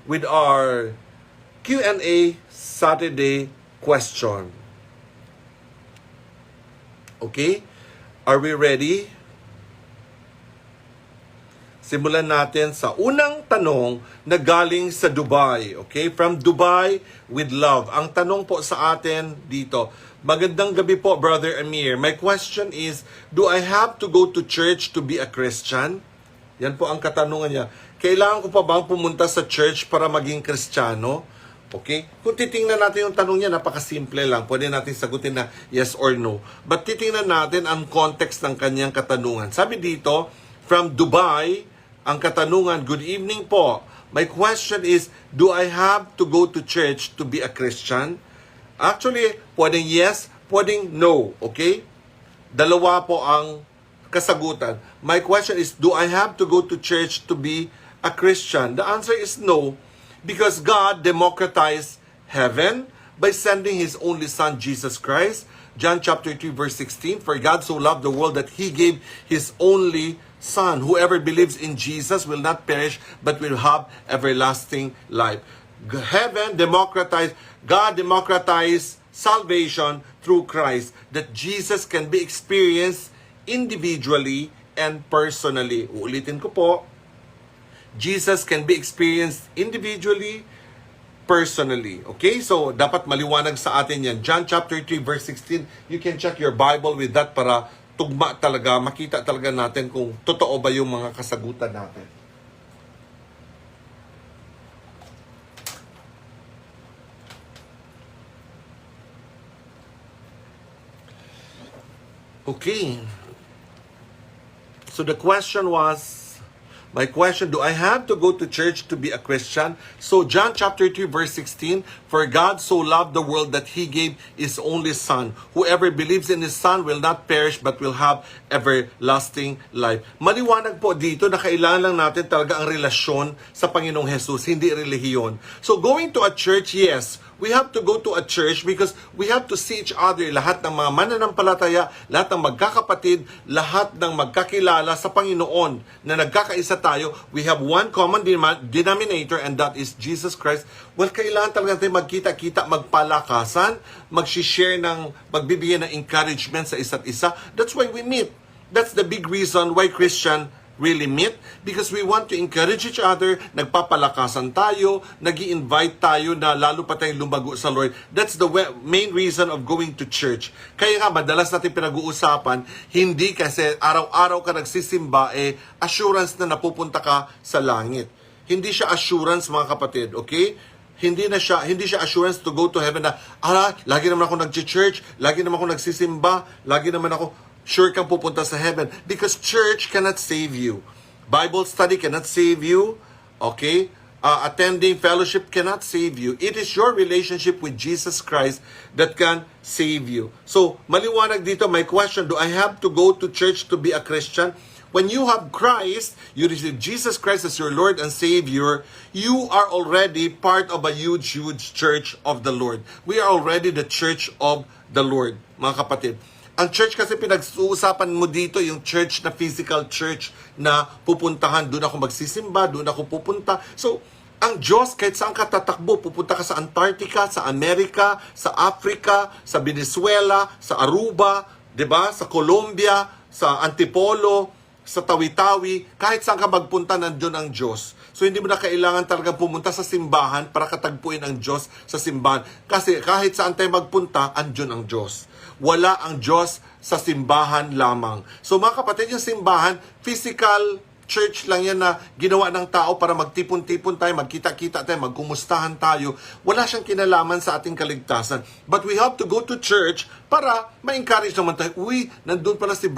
with our Q&A Saturday question. Okay? Are we ready? Simulan natin sa unang tanong na galing sa Dubai. Okay? From Dubai with love. Ang tanong po sa atin dito, magandang gabi po, Brother Amir. My question is, do I have to go to church to be a Christian? Yan po ang katanungan niya. Kailangan ko pa bang pumunta sa church para maging Kristiyano? Okay? Kung titingnan natin yung tanong niya, napakasimple lang. Pwede natin sagutin na yes or no. But titingnan natin ang context ng kanyang katanungan. Sabi dito, from Dubai, ang katanungan, good evening po. My question is, do I have to go to church to be a Christian? Actually, pwedeng yes, pwedeng no. Okay? Dalawa po ang kasagutan. My question is, do I have to go to church to be a Christian? The answer is no, because God democratized heaven by sending His only Son, Jesus Christ. John chapter 3 verse 16, for God so loved the world that He gave His only Son. Whoever believes in Jesus will not perish, but will have everlasting life. Heaven democratized, God democratized salvation through Christ, that Jesus can be experienced individually and personally. Uulitin ko po, Jesus can be experienced individually, personally. Okay? So, dapat maliwanag sa atin yan. John chapter 3 verse 16, you can check your Bible with that para tugma talaga, makita talaga natin kung totoo ba yung mga kasagutan natin. Okay. So the question was, my question, do I have to go to church to be a Christian? So John chapter 3 verse 16, for God so loved the world that He gave His only Son. Whoever believes in His Son will not perish but will have everlasting life. Maliwanag po dito na kailangan lang natin talaga ang relasyon sa Panginoong Jesus, hindi relihiyon. So going to a church, yes, we have to go to a church because we have to see each other. Lahat ng mga mananampalataya, lahat ng magkakapatid, lahat ng magkakilala sa Panginoon na nagkakaisa tayo, we have one common denominator and that is Jesus Christ. Well, kailangan talaga natin magkita-kita, magpalakasan, mag-share ng, magbibigay ng encouragement sa isa't isa. That's why we meet. That's the big reason why Christian really meet, because we want to encourage each other, nagpapalakasan tayo, nag-i-invite tayo na lalo pa tayong lumago sa Lord. That's the main reason of going to church. Kaya nga, madalas natin pinag-uusapan, hindi kasi araw-araw ka nagsisimba, assurance na napupunta ka sa langit. Hindi siya assurance, mga kapatid, okay? Hindi siya assurance to go to heaven na, lagi naman ako nag-church, lagi naman ako nagsisimba, lagi naman ako sure kang pupunta sa heaven, because church cannot save you. Bible study cannot save you. Okay? Attending fellowship cannot save you. It is your relationship with Jesus Christ that can save you. So, maliwanag dito, my question, do I have to go to church to be a Christian? When you have Christ, you receive Jesus Christ as your Lord and Savior, you are already part of a huge, huge church of the Lord. We are already the church of the Lord, mga kapatid. Ang church kasi pinag-uusapan mo dito, yung church na physical church na pupuntahan. Doon ako magsisimba, doon ako pupunta. So, ang Diyos, kahit saan ka tatakbo, pupunta ka sa Antarctica, sa Amerika, sa Africa, sa Venezuela, sa Aruba, 'di ba? Sa Colombia, sa Antipolo, sa Tawi-Tawi, kahit saan ka magpunta, nandiyon ang Diyos. So, hindi mo na kailangan talagang pumunta sa simbahan para katagpuin ang Diyos sa simbahan. Kasi kahit saan tayo magpunta, andiyon ang Diyos. Wala ang Diyos sa simbahan lamang. So mga kapatid, yung simbahan, physical church lang yan na ginawa ng tao para magtipon-tipon tayo, magkita-kita tayo, magkumustahan tayo. Wala siyang kinalaman sa ating kaligtasan. But we have to go to church para ma-encourage naman tayo. Uy, nandun pala si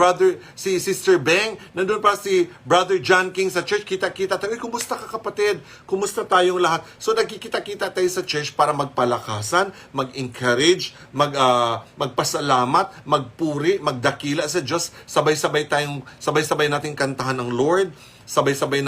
Sister Beng, nandun pala si Brother John King sa church, kita-kita tayo. Uy, kumusta ka kapatid? Kumusta tayong lahat? So nagkikita-kita tayo sa church para magpalakasan, mag-encourage, magpasalamat, magpuri, magdakila sa Diyos. Sabay-sabay nating kantahan ng Lord. Sabay-sabay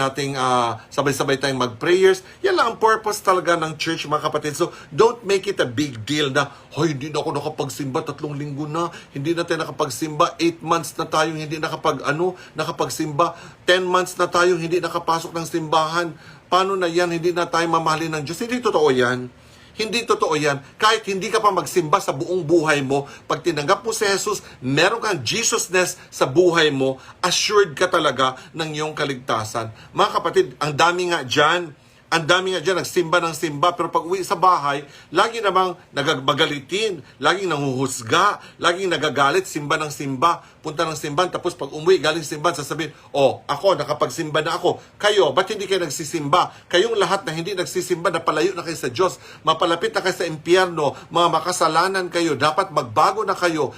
tayong mag-prayers. Yan lang ang purpose talaga ng church, mga kapatid. So, don't make it a big deal na, hindi na ako nakapagsimba, 3 linggo na, hindi na tayo nakapagsimba, 8 months na tayong hindi nakapagsimba, 10 months na tayong hindi nakapasok ng simbahan. paano na yan, hindi na tayo mamahalin ng Diyos. Hindi totoo yan. Hindi totoo yan. Kahit hindi ka pa magsimba sa buong buhay mo, pag tinanggap mo si Jesus, meron kang Jesusness sa buhay mo, assured ka talaga ng iyong kaligtasan. Mga kapatid, ang dami nga dyan, nagsimba ng simba, pero pag uwi sa bahay, lagi namang nagagalitin, laging nanguhusga, laging nagagalit, simba ng simba, punta ng simban, tapos pag umuwi, galing simban, sasabihin, ako, nakapagsimba na ako. Kayo, ba't hindi kayo nagsisimba? Kayong lahat na hindi nagsisimba, napalayo na kayo sa Diyos, mapalapit na kayo sa impyerno, mga makasalanan kayo, dapat magbago na kayo.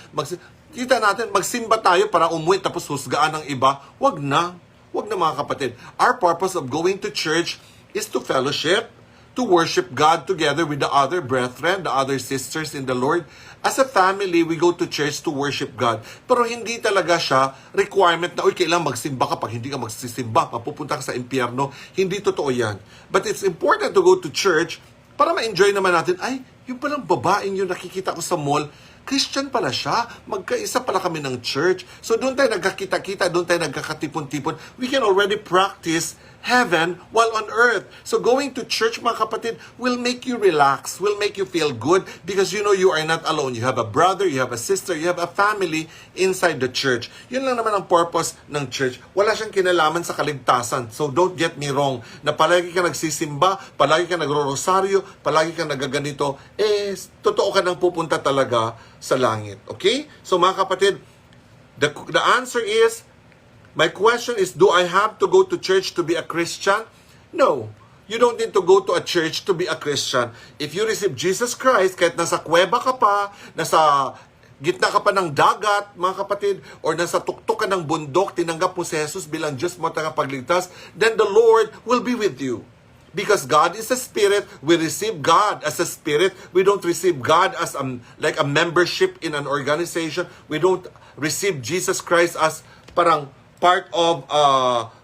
Kita natin, magsimba tayo para umuwi, tapos husgaan ng iba. Wag na mga kapatid. Our purpose of going to church is to fellowship, to worship God together with the other brethren, the other sisters in the Lord. As a family, we go to church to worship God. Pero hindi talaga siya requirement na, kailangan magsimba ka. Pag hindi ka magsisimba, mapupunta ka sa impyerno. Hindi totoo yan. But it's important to go to church para ma-enjoy naman natin, yung palang babaeng yun nakikita ko sa mall, Christian pala siya. Magkaisa pala kami ng church. So doon tayo nagkakita-kita, doon tayo nagkakatipon-tipon. We can already practice heaven while on earth. So going to church, mga kapatid, will make you relax, will make you feel good because you know you are not alone. You have a brother, you have a sister, you have a family inside the church. Yun lang naman ang purpose ng church. Wala siyang kinalaman sa kaligtasan. So don't get me wrong, na palagi ka nagsisimba, palagi ka nagro-rosaryo, palagi ka nagaganito, totoo ka nang pupunta talaga sa langit. Okay? So mga kapatid, the answer is, my question is, do I have to go to church to be a Christian? No. You don't need to go to a church to be a Christian. If you receive Jesus Christ, kahit nasa kuweba ka pa, nasa gitna ka pa ng dagat, mga kapatid, or nasa tuktok ka ng bundok, tinanggap mo si Jesus bilang Diyos mo tagapagligtas, then the Lord will be with you. Because God is a spirit, we receive God as a spirit. We don't receive God as like a membership in an organization. We don't receive Jesus Christ as parang part of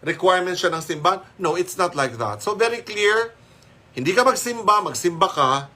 requirement siya ng simbahan. No, it's not like that. So very clear, hindi ka magsimba ka.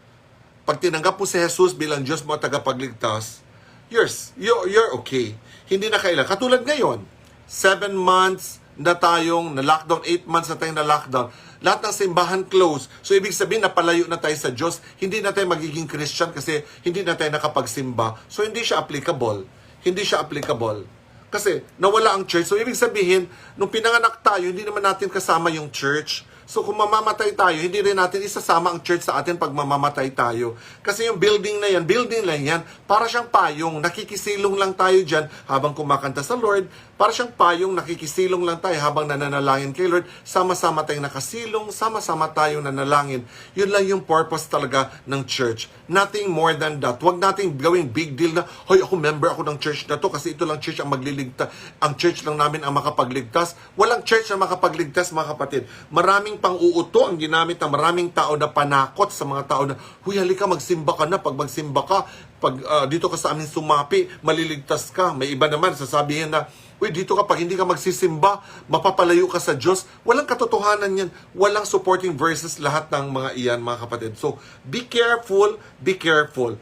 Pag tinanggap mo si Jesus bilang Diyos mo at tagapagligtas, you're okay. Hindi na kailangan. Katulad ngayon, 7 months na tayong na-lockdown, 8 months na tayong na-lockdown. Lahat ng simbahan close. So, ibig sabihin, napalayo na tayo sa Diyos. Hindi na tayo magiging Christian kasi hindi na tayo nakapagsimba. So, hindi siya applicable. Hindi siya applicable. Kasi, nawala ang church. So, ibig sabihin, nung pinanganak tayo, hindi naman natin kasama yung church. So, kung mamamatay tayo, hindi rin natin isasama ang church sa atin pag mamamatay tayo. Kasi yung building lang yan, para siyang payong, nakikisilong lang tayo dyan habang kumakanta sa Lord, para siyang payong, nakikisilong lang tayo habang nananalangin kay Lord, sama-sama tayong nakasilong, sama-sama tayong nanalangin. Yun lang yung purpose talaga ng church. Nothing more than that. Huwag nating gawing big deal na, hoy, ako member ako ng church na to kasi ito lang church ang magliligtas. Ang church lang namin ang makapagligtas. Walang church na makapagligtas, mga kapatid. Maraming pang-uuto ang ginamit ng maraming tao na panakot sa mga tao na, huy, halika, magsimba ka na. Pag magsimba ka, pag dito ka sa amin sumapi, maliligtas ka. May iba naman, sasabihin na, uy, dito ka, pag hindi ka magsisimba, mapapalayo ka sa Diyos. Walang katotohanan yan. Walang supporting verses lahat ng mga iyan, mga kapatid. So, be careful, be careful.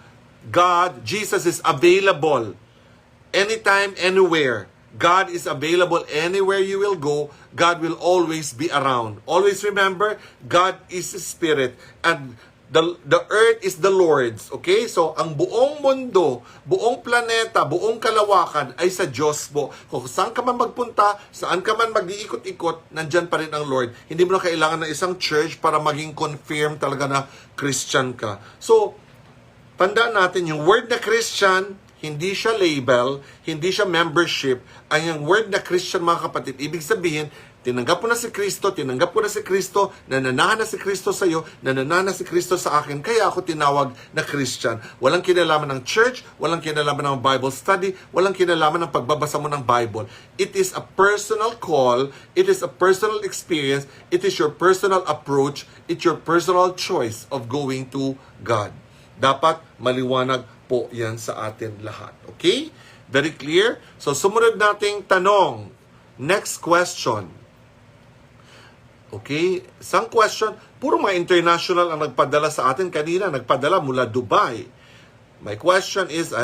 God, Jesus is available anytime, anywhere. God is available anywhere you will go. God will always be around. Always remember, God is a spirit and the earth is the Lord's. Okay? So, ang buong mundo, buong planeta, buong kalawakan ay sa Diyos mo. Kung saan ka man magpunta, saan ka man mag-iikot-ikot, nandyan pa rin ang Lord. Hindi mo na kailangan ng isang church para maging confirm talaga na Christian ka. So, tandaan natin, yung word na Christian, hindi siya label, hindi siya membership. Ang word na Christian, mga kapatid, ibig sabihin, tinanggap mo na si Kristo, nananahan na si Kristo sa iyo, nananahan na si Kristo sa akin, kaya ako tinawag na Christian. Walang kinalaman ng church, walang kinalaman ng Bible study, walang kinalaman ng pagbabasa mo ng Bible. It is a personal call, it is a personal experience, it is your personal approach, it's your personal choice of going to God. Dapat maliwanag po yan sa atin lahat. Okay? Very clear? So, sumunod nating tanong. Next question. Okay? Isang question, puro mga international ang nagpadala sa atin kanina. Nagpadala mula Dubai. My question is,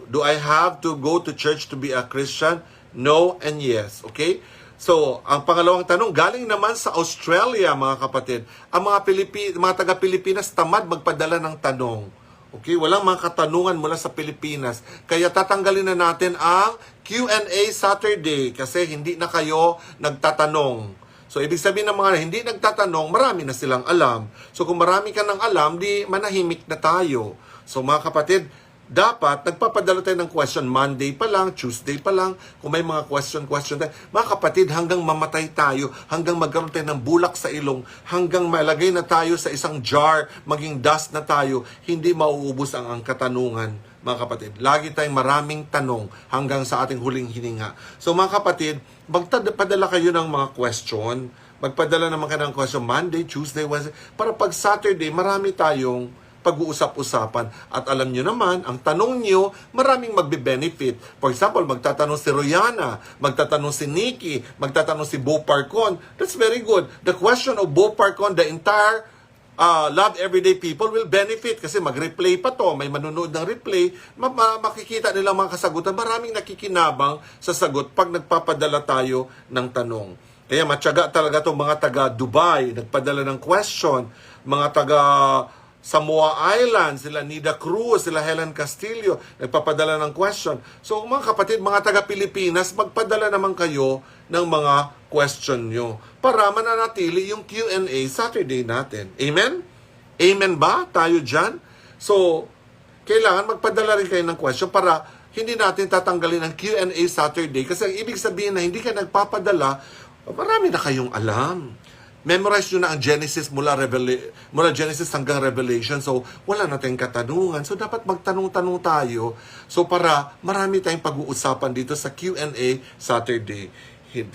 do I have to go to church to be a Christian? No and yes. Okay? So, ang pangalawang tanong, galing naman sa Australia, mga kapatid. Ang mga taga-Pilipinas tamad magpadala ng tanong. Okay, walang mga katanungan mula sa Pilipinas. Kaya tatanggalin na natin ang Q&A Saturday kasi hindi na kayo nagtatanong. So, ibig sabihin ng mga hindi nagtatanong, marami na silang alam. So, kung marami ka ng alam, di manahimik na tayo. So, mga kapatid, dapat nagpapadala tayo ng question Monday pa lang, Tuesday pa lang, kung may mga question tayo. Mga kapatid, hanggang mamatay tayo, hanggang magkaroon tayo ng bulak sa ilong, hanggang malagay na tayo sa isang jar, maging dust na tayo, hindi mauubos ang katanungan, mga kapatid. Lagi tayong maraming tanong hanggang sa ating huling hininga. So mga kapatid, magpadala kayo ng mga question, magpadala naman kayo ng question Monday, Tuesday, Wednesday, para pag Saturday, marami tayong pag-uusap-usapan. At alam nyo naman, ang tanong nyo, maraming magbe-benefit. For example, magtatanong si Royana, magtatanong si Nikki, magtatanong si Bo Parcon. That's very good. The question of Bo Parcon, the entire Love Everyday people will benefit kasi mag-replay pa to, may manunood ng replay, makikita nila mga kasagutan. Maraming nakikinabang sa sagot pag nagpapadala tayo ng tanong. Kaya matyaga talaga itong mga taga Dubai, nagpadala ng question, mga taga Samoa Islands, sila Nida Cruz, sila Helen Castillo, nagpapadala ng question. So mga kapatid, mga taga-Pilipinas, magpadala naman kayo ng mga question nyo para mananatili yung Q&A Saturday natin. Amen? Amen ba tayo dyan? So, kailangan magpadala rin kayo ng question para hindi natin tatanggalin ang Q&A Saturday kasi ang ibig sabihin na hindi ka nagpapadala, marami na kayong alam. Memorize nyo na ang Genesis mula Genesis hanggang Revelation. So, wala na tayong katanungan. So, dapat magtanong-tanong tayo. So, para marami tayong pag-uusapan dito sa Q&A Saturday.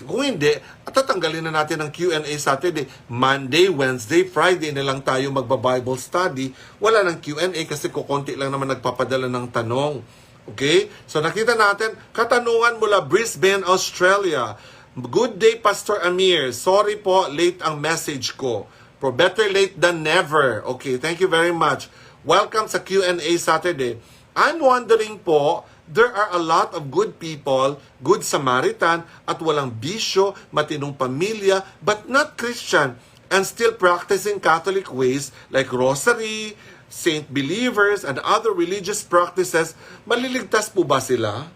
Kung hindi, tatanggalin na natin ang Q&A Saturday. Monday, Wednesday, Friday na lang tayo magba-Bible study. Wala ng Q&A kasi kukunti lang naman nagpapadala ng tanong. Okay? So, nakita natin, katanungan mula Brisbane, Australia. Good day, Pastor Amir. Sorry po, late ang message ko. For better late than never. Okay, thank you very much. Welcome sa Q&A Saturday. I'm wondering po, there are a lot of good people, good Samaritan, at walang bisyo, matinong pamilya, but not Christian, and still practicing Catholic ways like rosary, saint believers, and other religious practices. Maliligtas po ba sila?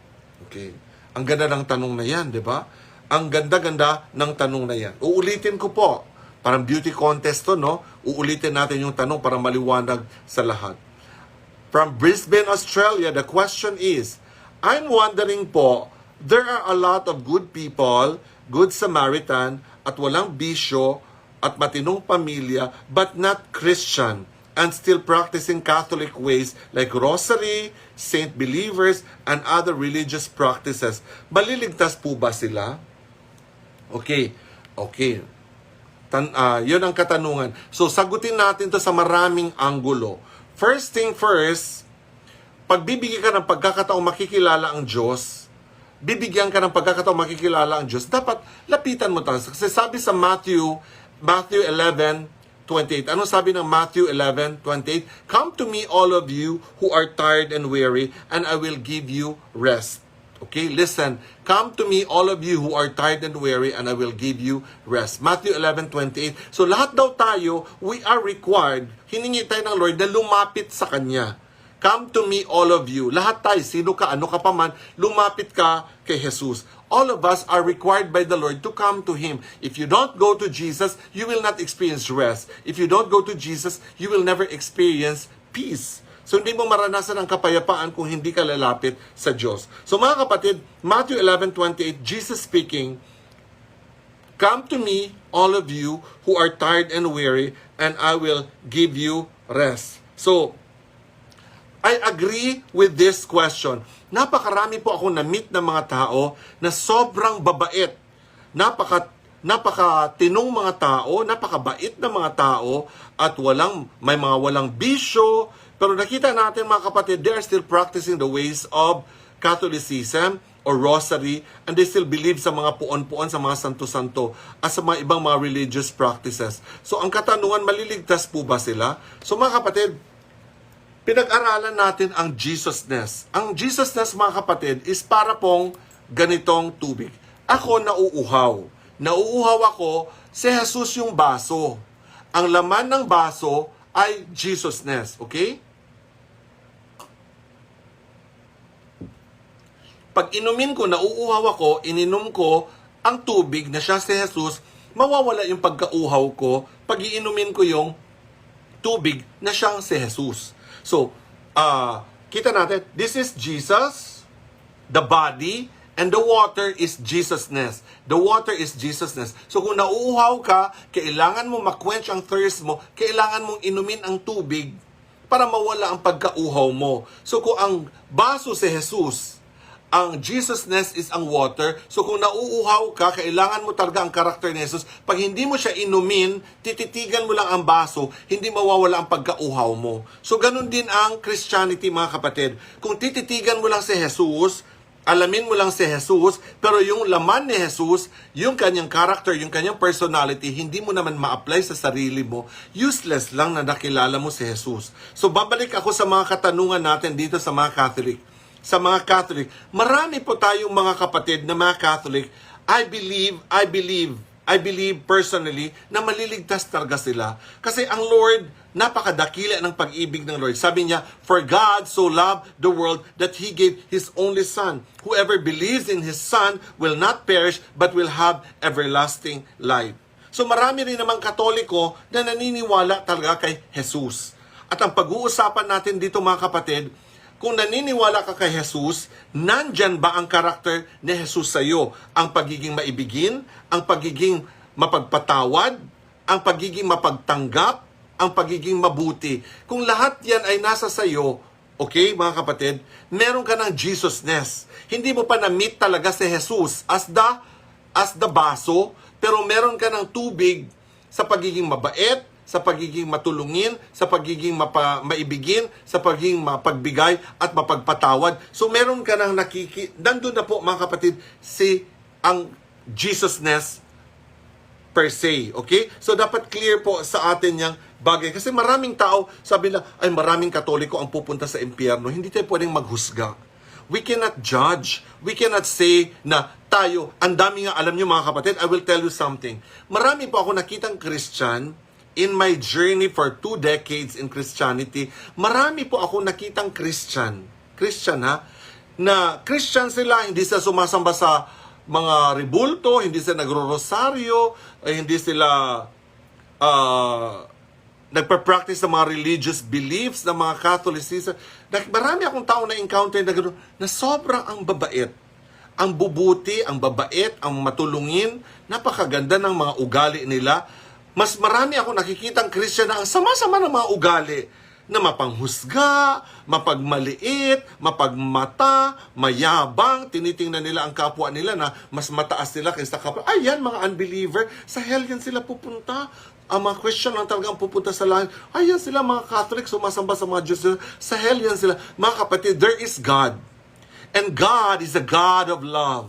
Okay. Ang ganda ng tanong na yan, di ba? Ang ganda-ganda ng tanong na yan. Uulitin ko po. Parang beauty contest to, no? Uulitin natin yung tanong para maliwanag sa lahat. From Brisbane, Australia, the question is, I'm wondering po, there are a lot of good people, good Samaritan, at walang bisyo, at matinong pamilya, but not Christian, and still practicing Catholic ways like rosary, saint believers, and other religious practices. Maliligtas po ba sila? Okay. Yun ang katanungan. So, sagutin natin to sa maraming anggulo. First thing first, pagbibigyan ka ng pagkakataong makikilala ang Diyos, dapat lapitan mo tayo. Kasi sabi sa Matthew 11:28. Ano sabi ng Matthew 11:28? Come to me, all of you who are tired and weary, and I will give you rest. Okay, listen. Come to me, all of you who are tired and weary, and I will give you rest. Matthew 11:28. So lahat daw tayo, we are required, hiningi tayo ng Lord na lumapit sa Kanya. Come to me, all of you. Lahat tayo, sino ka, ano ka pa man, lumapit ka kay Jesus. All of us are required by the Lord to come to Him. If you don't go to Jesus, you will not experience rest. If you don't go to Jesus, you will never experience peace. So, hindi mo maranasan ang kapayapaan kung hindi ka lalapit sa Diyos. So, mga kapatid, Matthew 11:28, Jesus speaking, come to me, all of you who are tired and weary, and I will give you rest. So, I agree with this question. Napakarami po ako na-meet ng mga tao na sobrang babait. Napakatinong mga tao, napakabait na mga tao, at may mga walang bisyo. Pero nakita natin mga kapatid, they are still practicing the ways of Catholicism or rosary, and they still believe sa mga puon-puon, sa mga santo-santo, at sa mga ibang mga religious practices. So ang katanungan, maliligtas po ba sila? So mga kapatid, pinag-aralan natin ang Jesusness. Ang Jesusness mga kapatid is para pong ganitong tubig. Ako nauuhaw. nauuhaw ako, si Jesus yung baso. Ang laman ng baso ay Jesusness. Okay? Pag inumin ko, nauuhaw ako, ininom ko ang tubig na siya si Jesus, mawawala yung pagkauhaw ko pag iinumin ko yung tubig na siyang si Jesus. So, kita natin, this is Jesus, the body, and the water is Jesusness. The water is Jesusness. So, kung nauuhaw ka, kailangan mo ma-quench ang thirst mo, kailangan mong inumin ang tubig para mawala ang pagkauhaw mo. So, kung ang baso si Jesus, ang Jesusness is ang water. So kung nauuhaw ka, kailangan mo talaga ang karakter ni Jesus. Pag hindi mo siya inumin, tititigan mo lang ang baso, hindi mawawala ang pagkauhaw mo. So ganun din ang Christianity, mga kapatid. Kung tititigan mo lang si Jesus, alamin mo lang si Jesus, pero yung laman ni Jesus, yung kanyang character, yung kanyang personality, hindi mo naman ma-apply sa sarili mo, useless lang na nakilala mo si Jesus. So babalik ako sa mga katanungan natin dito sa mga Catholic. Sa mga Catholic, marami po tayong mga kapatid na mga Catholic, I believe personally na maliligtas talaga sila. Kasi ang Lord, napakadakila ng pag-ibig ng Lord. Sabi niya, for God so loved the world that He gave His only Son. Whoever believes in His Son will not perish but will have everlasting life. So marami rin namang Katoliko na naniniwala talaga kay Jesus. At ang pag-uusapan natin dito, mga kapatid, kung naniniwala ka kay Jesus, nandyan ba ang karakter ni Jesus sa iyo? Ang pagiging maibigin, ang pagiging mapagpatawad, ang pagiging mapagtanggap, ang pagiging mabuti. Kung lahat yan ay nasa sa iyo, okay, mga kapatid, meron ka ng Jesusness. Hindi mo pa na-meet talaga si Jesus as the baso, pero meron ka ng tubig sa pagiging mabait, sa pagiging matulungin, sa pagiging maibigin, sa pagiging mapagbigay at mapagpatawad. So meron ka nang nandun na po, mga kapatid, ang Jesusness per se. Okay? So dapat clear po sa atin yung bagay. Kasi maraming tao, sabi na, ay maraming Katoliko ang pupunta sa impyerno. Hindi tayo pwedeng maghusga. We cannot judge. We cannot say na tayo, ang dami nga, alam nyo mga kapatid, I will tell you something. Marami po ako nakitang Christian in my journey for 2 decades in Christianity. Marami po ako nakitang Christian ha, na Christian sila, hindi sila sumasamba sa mga ribulto, hindi sila nagro-rosaryo, hindi sila nagpa-practice ng mga religious beliefs ng mga Catholicism. Marami akong tao na encounter na gano'n, na sobrang ang babait, ang bubuti, ang babait, ang matulungin, napakaganda ng mga ugali nila. Mas marami ako nakikitang Christian na ang sama-sama ng mga ugali, na mapanghusga, mapagmaliit, mapagmata, mayabang, tinitingnan nila ang kapwa nila na mas mataas sila kaysa kapwa. Ayan, mga unbeliever, sa hell yan sila pupunta. Ang mga Christian lang talagang pupunta sa langit. Ayan sila, mga Catholic, sumasamba sa mga Diyos. Sa hell yan sila. Mga kapatid, there is God. And God is a God of love.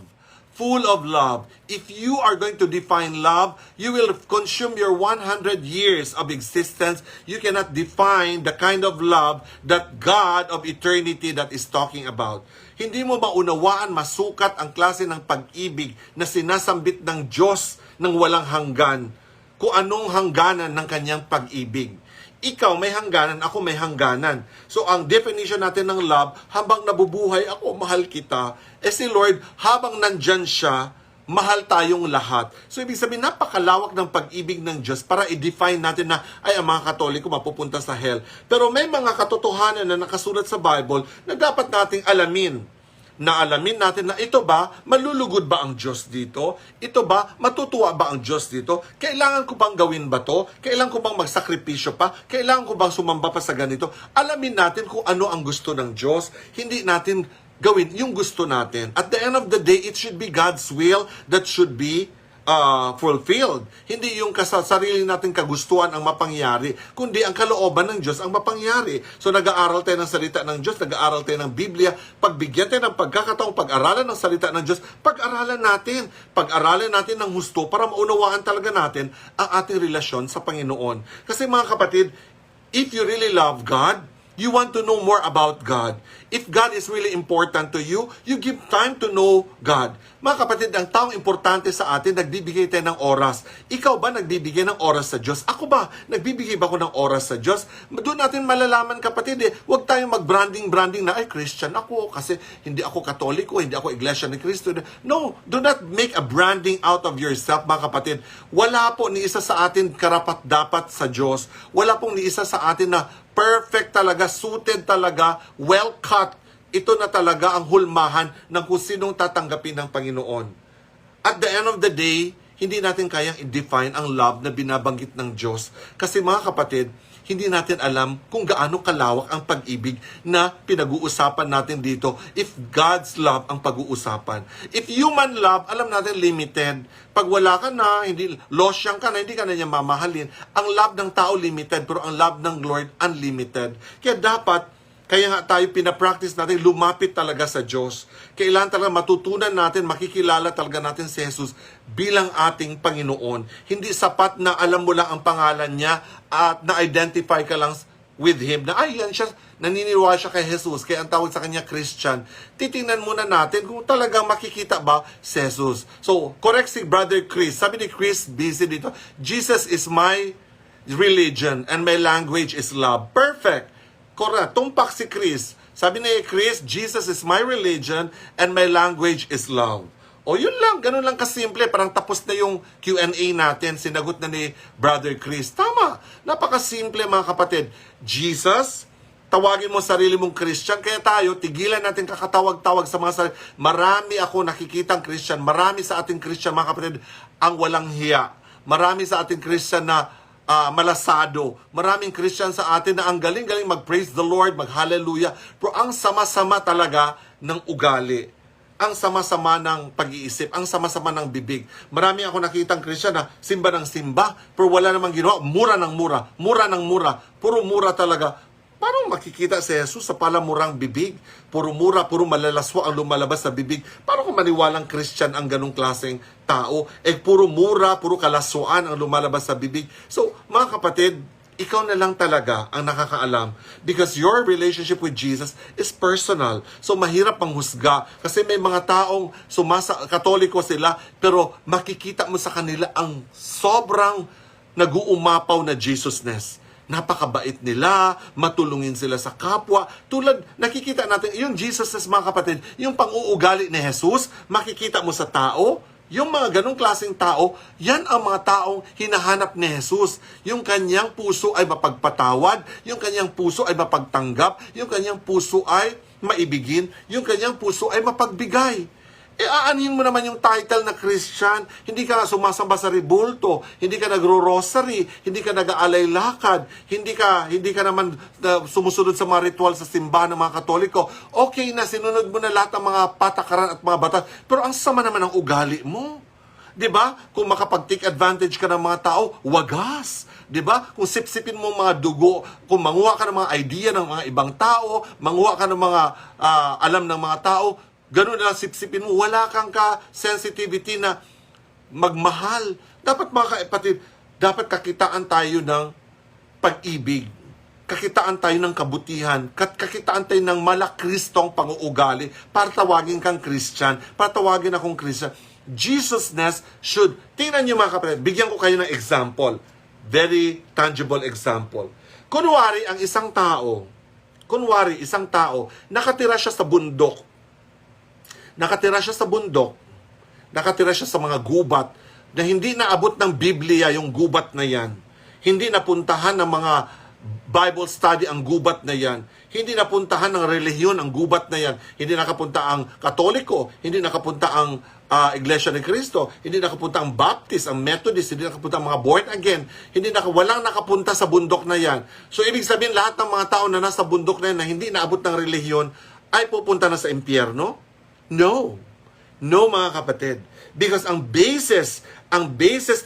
Full of love. If you are going to define love, you will consume your 100 years of existence. You cannot define the kind of love that God of eternity that is talking about. Hindi mo maunawaan, masukat ang klase ng pag-ibig na sinasambit ng Diyos ng walang hanggan. Kung anong hangganan ng kanyang pag-ibig. Ikaw may hangganan, ako may hangganan. So ang definition natin ng love, habang nabubuhay ako, mahal kita. Si Lord, habang nandyan siya, mahal tayong lahat. So ibig sabihin, napakalawak ng pag-ibig ng Diyos para i-define natin na, ay, ang mga Katoliko mapupunta sa hell. Pero may mga katotohanan na nakasulat sa Bible na dapat nating alamin. Na alamin natin na ito ba, malulugod ba ang Diyos dito? Ito ba, matutuwa ba ang Diyos dito? Kailangan ko bang gawin ba to? Kailangan ko bang magsakripisyo pa? Kailangan ko bang sumamba pa sa ganito? Alamin natin kung ano ang gusto ng Diyos. Hindi natin gawin yung gusto natin. At the end of the day, it should be God's will that should be fulfilled. Hindi yung sarili nating kagustuhan ang mapangyari, kundi ang kalooban ng Diyos ang mapangyari. So nag-aaral tayo ng salita ng Diyos, nag-aaral tayo ng Biblia, pagbigyan tayo ng pagkakataong pag-aralan ng salita ng Diyos, pag-aralan natin ng husto para maunawaan talaga natin ang ating relasyon sa Panginoon. Kasi mga kapatid, if you really love God, You want to know more about God. If God is really important to you, you give time to know God. Mga kapatid, ang taong importante sa atin, nagbibigay tayo ng oras. Ikaw ba nagbibigay ng oras sa Diyos? Ako ba? Nagbibigay ba ako ng oras sa Diyos? Doon natin malalaman, kapatid, huwag tayong mag-branding na, ay, Christian ako, kasi hindi ako Katoliko, hindi ako Iglesia ni Cristo. No, do not make a branding out of yourself, mga kapatid. Wala po ni isa sa atin karapat-dapat sa Diyos. Wala pong ni isa sa atin na perfect talaga, suited talaga, well-cut. Ito na talaga ang hulmahan ng kung sinong tatanggapin ng Panginoon. At the end of the day, hindi natin kayang i-define ang love na binabanggit ng Diyos. Kasi mga kapatid, hindi natin alam kung gaano kalawak ang pag-ibig na pinag-uusapan natin dito if God's love ang pag-uusapan. If human love, alam natin limited. Pag wala ka na, hindi losyang ka na, hindi ka na niya mamahalin. Ang love ng tao limited, pero ang love ng Lord unlimited. Kaya nga tayo pinapractice natin, lumapit talaga sa Diyos. Kailangan talaga matutunan natin, makikilala talaga natin si Jesus bilang ating Panginoon. Hindi sapat na alam mo lang ang pangalan niya at na-identify ka lang with Him. Na ay, yan siya, naniniwala siya kay Jesus, kaya ang tawag sa kanya Christian. Titingnan muna natin kung talagang makikita ba si Jesus. So, correct si Brother Chris. Sabi ni Chris, busy dito, Jesus is my religion and my language is love. Perfect. Correct. Tumpak si Chris. Sabi ni Chris, Jesus is my religion and my language is love. O yun lang, ganun lang kasimple. Parang tapos na yung Q&A natin. Sinagot na ni Brother Chris. Tama. Napakasimple mga kapatid. Jesus, tawagin mo sarili mong Christian. Kaya tayo, tigilan natin kakatawag-tawag sa mga sarili. Marami ako nakikitang Christian. Marami sa ating Christian mga kapatid ang walang hiya. Marami sa ating Christian na malasado. Maraming Christian sa atin na ang galing-galing mag-praise the Lord, mag-hallelujah. Pero ang sama-sama talaga ng ugali. Ang sama-sama ng pag-iisip. Ang sama-sama ng bibig. Marami ako nakitang Christian na simba ng simba, pero wala namang ginawa. Mura ng mura. Mura ng mura. Puro mura talaga. Paano makikita si Jesus sa palamurang bibig? Puro mura, puro malalaswa ang lumalabas sa bibig. Paano kung maniwalang Christian ang ganong klaseng tao? Puro mura, puro kalaswaan ang lumalabas sa bibig. So, mga kapatid, ikaw na lang talaga ang nakakaalam. Because your relationship with Jesus is personal. So, mahirap pang husga. Kasi may mga taong Katoliko sila, pero makikita mo sa kanila ang sobrang nag-uumapaw na Jesusness. Napakabait nila, matulungin sila sa kapwa. Tulad, nakikita natin, yung Jesusness mga kapatid, yung pang-uugali ni Jesus, makikita mo sa tao, yung mga ganong klaseng tao, yan ang mga taong hinahanap ni Jesus. Yung kanyang puso ay mapagpatawad, yung kanyang puso ay mapagtanggap, yung kanyang puso ay maibigin, yung kanyang puso ay mapagbigay. Aanhin mo naman yung title na Christian, hindi ka sumasamba sa ribulto, hindi ka nagro-rosary, hindi ka nag-aalay lakad, hindi ka naman sumusunod sa mga ritual sa simbahan ng mga Katoliko. Okay na, sinunod mo na lahat ng mga patakaran at mga batas, pero ang sama naman ng ugali mo. 'Di ba? Kung makapag-take advantage ka ng mga tao, wagas. 'Di ba? Kung sipsipin mo mga dugo, kung manguha ka ng mga idea ng mga ibang tao, manguha ka ng mga alam ng mga tao, ganun na lang sipsipin mo, wala kang ka-sensitivity na magmahal. Dapat mga kapatid, dapat kakitaan tayo ng pag-ibig. Kakitaan tayo ng kabutihan. Kakitaan tayo ng malakristong pang-uugali para tawagin kang Christian, para tawagin akong Christian. Jesusness should, tingnan nyo mga kapatid, bigyan ko kayo ng example. Very tangible example. Kunwari, isang tao, nakatira siya sa bundok, nakatira siya sa mga gubat na hindi naabot ng Biblia yung gubat na yan. Hindi napuntahan ng mga Bible study ang gubat na yan. Hindi napuntahan ng relihiyon ang gubat na yan. Hindi nakapunta ang Katoliko, hindi nakapunta ang Iglesia ni Cristo, hindi nakapunta ang Baptist, ang Methodist, hindi nakapunta ang mga born again, walang nakapunta sa bundok na yan. So, ibig sabihin, lahat ng mga tao na nasa bundok na yan na hindi naabot ng relihiyon ay pupunta na sa impyerno? No. No, mga kapatid. Because ang basis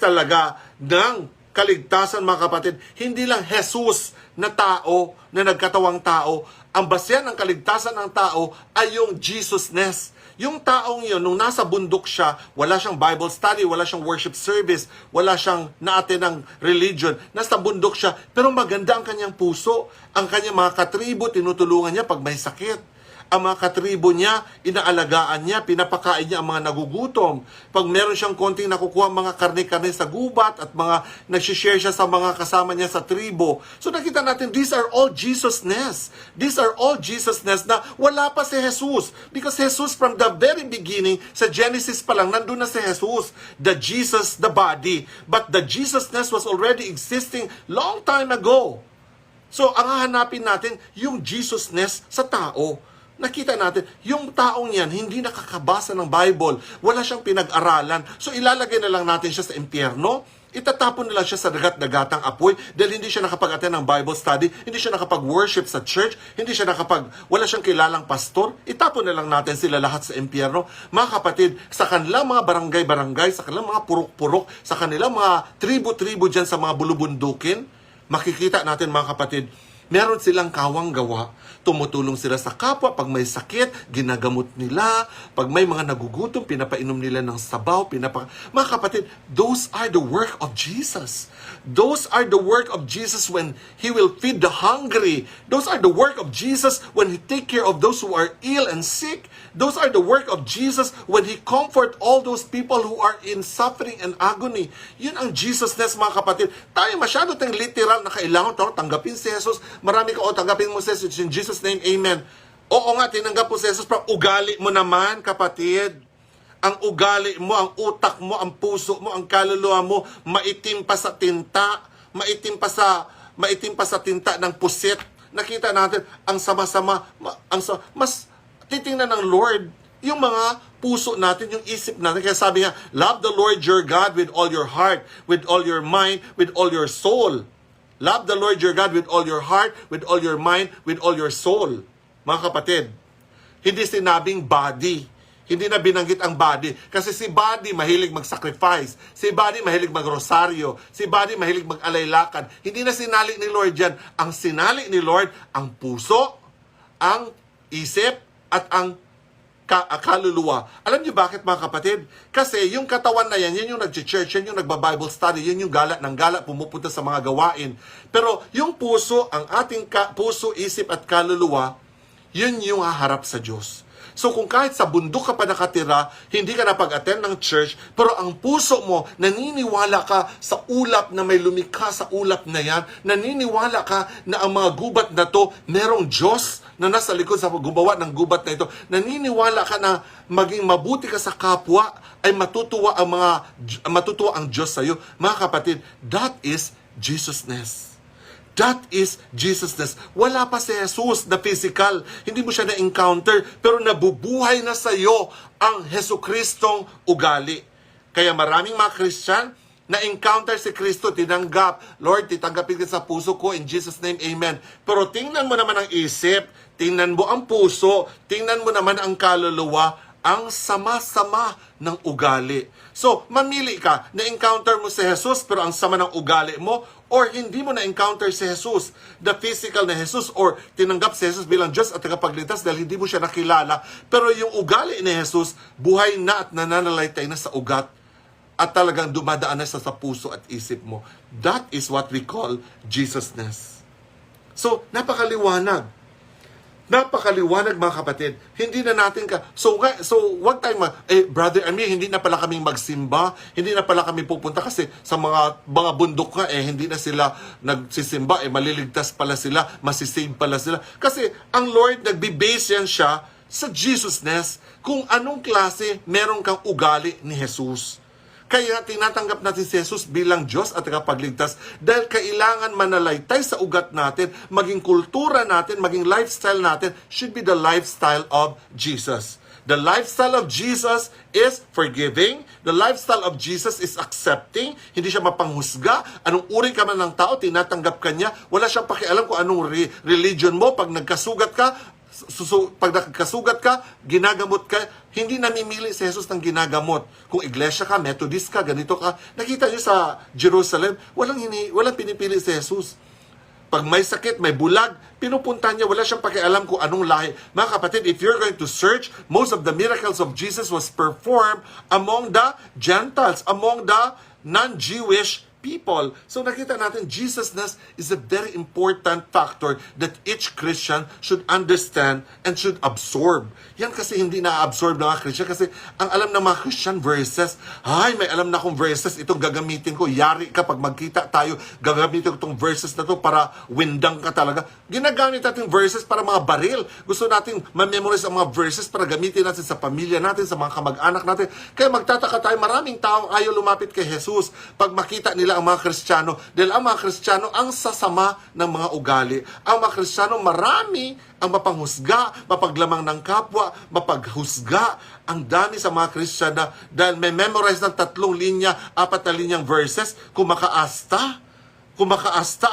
talaga ng kaligtasan, mga kapatid, hindi lang Jesus na tao, na nagkatawang tao. Ang basehan ng kaligtasan ng tao ay yung Jesusness. Yung taong yun, nung nasa bundok siya, wala siyang Bible study, wala siyang worship service, wala siyang naatin ng religion, nasa bundok siya, pero maganda ang kanyang puso. Ang kanyang mga katribo, tinutulungan niya pag may sakit. Ang mga katribo niya, inaalagaan niya, pinapakain niya ang mga nagugutom. Pag meron siyang konting nakukuha mga karne-karne sa gubat at mga nagsishare siya sa mga kasama niya sa tribo. So nakita natin, these are all Jesusness. These are all Jesusness na wala pa si Jesus. Because Jesus from the very beginning, sa Genesis pa lang, nandun na si Jesus. The Jesus, the body. But the Jesusness was already existing long time ago. So ang hahanapin natin, yung Jesusness sa tao. Nakita natin, yung taong yan, hindi nakakabasa ng Bible. Wala siyang pinag-aralan. So ilalagay na lang natin siya sa impyerno. Itatapon nila siya sa dagat-dagatang apoy dahil hindi siya nakapag-attend ng Bible study, hindi siya nakapag-worship sa church, wala siyang kilalang pastor. Itapon na lang natin sila lahat sa impyerno. Mga kapatid, sa kanilang mga barangay-barangay, sa kanilang mga purok-purok, sa kanilang mga tribo-tribo dyan sa mga bulubundukin, makikita natin mga kapatid, meron silang kawang gawa. Tumutulong sila sa kapwa. Pag may sakit, ginagamot nila. Pag may mga nagugutom, pinapainom nila ng sabaw. Mga kapatid, those are the work of Jesus. Those are the work of Jesus when He will feed the hungry. Those are the work of Jesus when He take care of those who are ill and sick. Those are the work of Jesus when He comfort all those people who are in suffering and agony. Yun ang Jesusness, mga kapatid. Tayo masyado tayong literal na kailangan tanggapin si Jesus. Marami ka, tanggapin mo si Jesus. In Jesus' name, amen. Oo nga, tinanggap mo si Jesus, pero ugali mo naman, kapatid. Ang ugali mo, ang utak mo, ang puso mo, ang kaluluwa mo, maitim pa sa tinta, maitim pa sa tinta ng pusit. Nakita natin, ang sama-sama, mas titingnan ng Lord yung mga puso natin, yung isip natin. Kaya sabi nga, love the Lord your God with all your heart, with all your mind, with all your soul. Love the Lord your God with all your heart, with all your mind, with all your soul. Mga kapatid, hindi sinabing body. Hindi na binanggit ang body. Kasi si body mahilig mag-sacrifice. Si body mahilig mag-rosaryo. Si body mahilig mag-alaylakad. Hindi na sinali ni Lord yan. Ang sinali ni Lord, ang puso, ang isip, at ang kaluluwa. Alam niyo bakit, mga kapatid? Kasi yung katawan na yan yung nag-church, yan yung nagba-Bible study, yan yung gala ng gala, pumupunta sa mga gawain. Pero yung puso, ang ating puso, isip at kaluluwa, yun yung haharap sa Diyos. So kung kahit sa bundok ka pa nakatira, hindi ka napag-attend ng church, pero ang puso mo, naniniwala ka sa ulap na may lumikha sa ulap na yan, naniniwala ka na ang mga gubat na to, merong Diyos na nasa likod sa gumawa ng gubat na ito, naniniwala ka na maging mabuti ka sa kapwa, ay matutuwa ang Diyos sa iyo. Mga kapatid, that is Jesusness. That is Jesusness. Wala pa si Jesus na physical. Hindi mo siya na-encounter, pero nabubuhay na sa iyo ang Jesucristong ugali. Kaya maraming mga Christian, na-encounter si Kristo, tinanggap. Lord, titanggapin ka sa puso ko, in Jesus' name, amen. Pero tingnan mo naman ang isip, tingnan mo ang puso, tingnan mo naman ang kaluluwa, ang sama-sama ng ugali. So, mamili ka, na-encounter mo si Jesus, pero ang sama ng ugali mo, or hindi mo na-encounter si Jesus, the physical na Jesus, or tinanggap si Jesus bilang Diyos at tagapagligtas dahil hindi mo siya nakilala, pero yung ugali ni Jesus, buhay na at nananalaytay na sa ugat, at talagang dumadaan na sa puso at isip mo. That is what we call Jesusness. So, napakaliwanag. Napakaliwanag, mga kapatid. Hindi na natin So wag tayong Brother Amir, hindi na pala kaming magsimba, hindi na pala kami pupunta kasi sa mga bundok nga, hindi na sila nagsisimba, maliligtas pala sila, masisave pala sila. Kasi ang Lord, nagbe-base yan siya sa Jesusness, kung anong klase meron kang ugali ni Jesus. Kaya tinatanggap natin si Jesus bilang Diyos at tagapagligtas dahil kailangan manalaytay sa ugat natin, maging kultura natin, maging lifestyle natin should be the lifestyle of Jesus. The lifestyle of Jesus is forgiving. The lifestyle of Jesus is accepting. Hindi siya mapanghusga. Anong uri ka man ng tao, tinatanggap ka niya. Wala siyang pakialam kung anong religion mo. Pag nagkasugat ka, pag nakasugat ka, ginagamot ka, hindi namimili si Jesus ng ginagamot. Kung iglesia ka, Methodist ka, ganito ka. Nakita niyo sa Jerusalem, walang pinipili si Jesus. Pag may sakit, may bulag, pinupunta niya, wala siyang pakialam kung anong lahi. Mga kapatid, if you're going to search, most of the miracles of Jesus was performed among the Gentiles, among the non-Jewish people. So nakita natin, Jesusness is a very important factor that each Christian should understand and should absorb. Yan kasi hindi na-absorb ng mga Christian kasi ang alam ng mga Christian verses, ay, may alam na akong verses, itong gagamitin ko, yari ka pag magkita tayo, gagamitin ko itong verses na to para windang ka talaga. Ginagamit natin verses para mga baril. Gusto natin ma-memorize ang mga verses para gamitin natin sa pamilya natin, sa mga kamag-anak natin. Kaya magtataka tayo, maraming taong ayaw lumapit kay Jesus pag makita nila ang mga Kristiyano. Dahil ang mga Kristiyano ang sasama ng mga ugali. Ang mga Kristiyano marami ang mapanghusga, mapaglamang ng kapwa, mapaghusga. Ang dami sa mga Kristiyano dahil may memorize ng 3 linya, 4 na linyang verses, kung makaasta,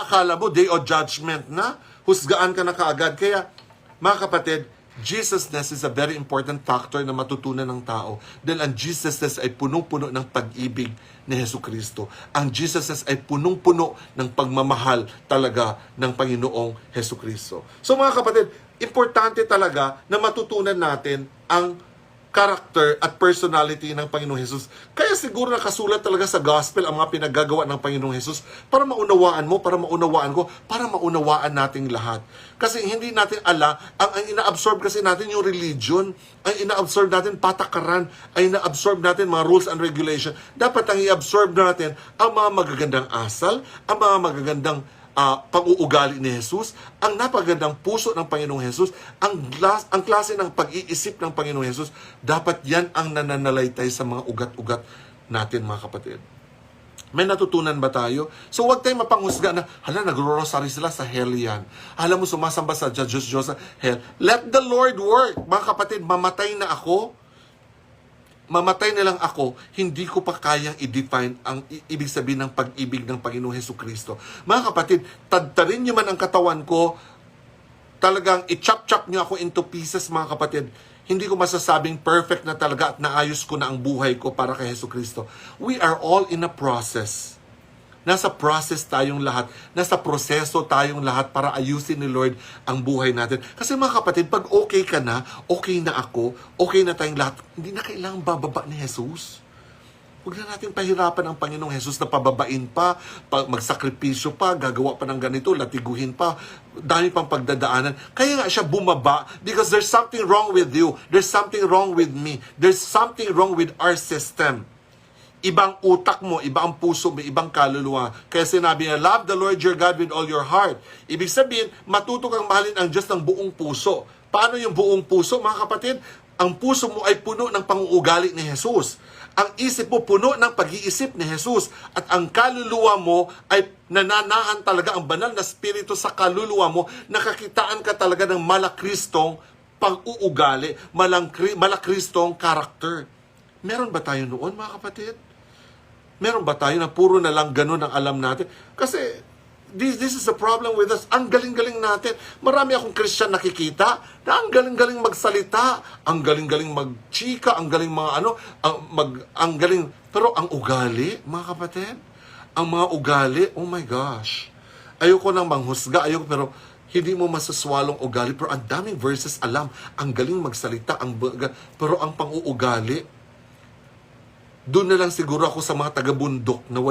akala mo day of judgment na, husgaan ka na kaagad. Kaya, mga kapatid, Jesusness is a very important factor na matutunan ng tao. Dahil ang Jesusness ay punong-puno ng pag-ibig ni Jesucristo. Ang Jesusness ay punong-puno ng pagmamahal talaga ng Panginoong Jesucristo. So mga kapatid, importante talaga na matutunan natin ang character at personality ng Panginoong Jesus. Kaya siguro nakasulat talaga sa gospel ang mga pinaggagawa ng Panginoong Jesus para maunawaan mo, para maunawaan ko, para maunawaan nating lahat. Kasi hindi natin ang ina-absorb kasi natin yung religion, ang ina-absorb natin patakaran, ang ina-absorb natin mga rules and regulation. Dapat ang i-absorb natin ang mga magagandang asal, ang mga magagandang pag-uugali ni Jesus, ang napagandang puso ng Panginoong Jesus, ang klase ng pag-iisip ng Panginoong Jesus, dapat yan ang nananalaytay sa mga ugat-ugat natin, mga kapatid. May natutunan ba tayo? So huwag tayong mapanghusga na, nagro-rosary sila sa hell yan. Alam mo, sumasamba sa Diyos sa hell. Let the Lord work. Mga kapatid, mamatay na lang ako, hindi ko pa kayang i-define ang ibig sabihin ng pag-ibig ng Panginoong Hesukristo. Mga kapatid, tadtarin niyo man ang katawan ko, talagang i-chop-chop niyo ako into pieces, mga kapatid. Hindi ko masasabing perfect na talaga at naayos ko na ang buhay ko para kay Hesukristo. We are all in a process. Nasa process tayong lahat. Nasa proseso tayong lahat para ayusin ni Lord ang buhay natin. Kasi mga kapatid, pag okay ka na, okay na ako, okay na tayong lahat, hindi na kailangang bababa ni Jesus. Huwag na natin pahirapan ang Panginoong Jesus na pababain pa, magsakripisyo pa, gagawa pa ng ganito, latiguhin pa, dami pang pagdadaanan. Kaya nga siya bumaba because there's something wrong with you. There's something wrong with me. There's something wrong with our system. Ibang utak mo, ibang puso mo, ibang kaluluwa. Kaya sinabi niya, love the Lord your God with all your heart. Ibig sabihin, matuto kang mahalin ang Diyos ng buong puso. Paano yung buong puso, mga kapatid? Ang puso mo ay puno ng panguugali ni Jesus. Ang isip mo puno ng pag-iisip ni Jesus. At ang kaluluwa mo ay nananahan talaga ang banal na spirito sa kaluluwa mo. Nakakitaan ka talaga ng malakristong pag-uugali, malakristong character. Meron ba tayo noon, mga kapatid? Meron ba tayo na puro na lang ganun ang alam natin? Kasi this is the problem with us. Ang galing-galing natin. Marami akong Christian nakikita na ang galing-galing magsalita, ang galing-galing magchika, ang galing mga ang galing. Pero ang ugali, mga kapatid, ang mga ugali, oh my gosh. Ayoko nang manghusga, pero hindi mo masaswalong ugali. Pero ang daming verses alam. Ang galing magsalita, pero ang pang-uugali, doon na lang siguro ako sa mga taga-bundok na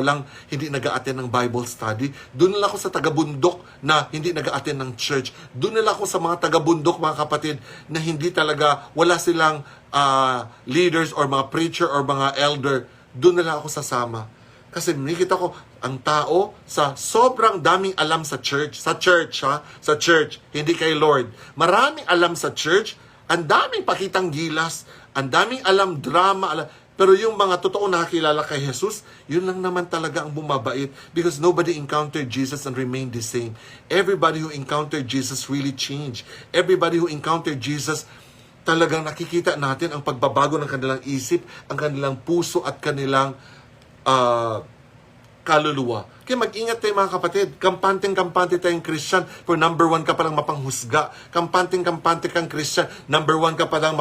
hindi nag-a-attend ng Bible study. Doon na lang ako sa taga-bundok na hindi nag-a-attend ng church. Doon na lang ako sa mga taga-bundok, mga kapatid, na hindi talaga, wala silang leaders or mga preacher or mga elder. Doon na lang ako sasama. Kasi nakikita ko, ang tao sa sobrang daming alam sa church, hindi kay Lord. Maraming alam sa church, ang daming pakitang gilas, ang daming alam drama, pero yung mga totoo nakakilala kay Jesus, yun lang naman talaga ang bumabait because nobody encountered Jesus and remained the same. Everybody who encountered Jesus really changed. Everybody who encountered Jesus, talagang nakikita natin ang pagbabago ng kanilang isip, ang kanilang puso at kanilang kaluluwa. Kaya mag-ingat tayo, mga kapatid. Kampanteng-kampante tayong Christian, for number 1 ka palang mapanghusga. Kampanteng-kampante kang Christian, number 1 ka palang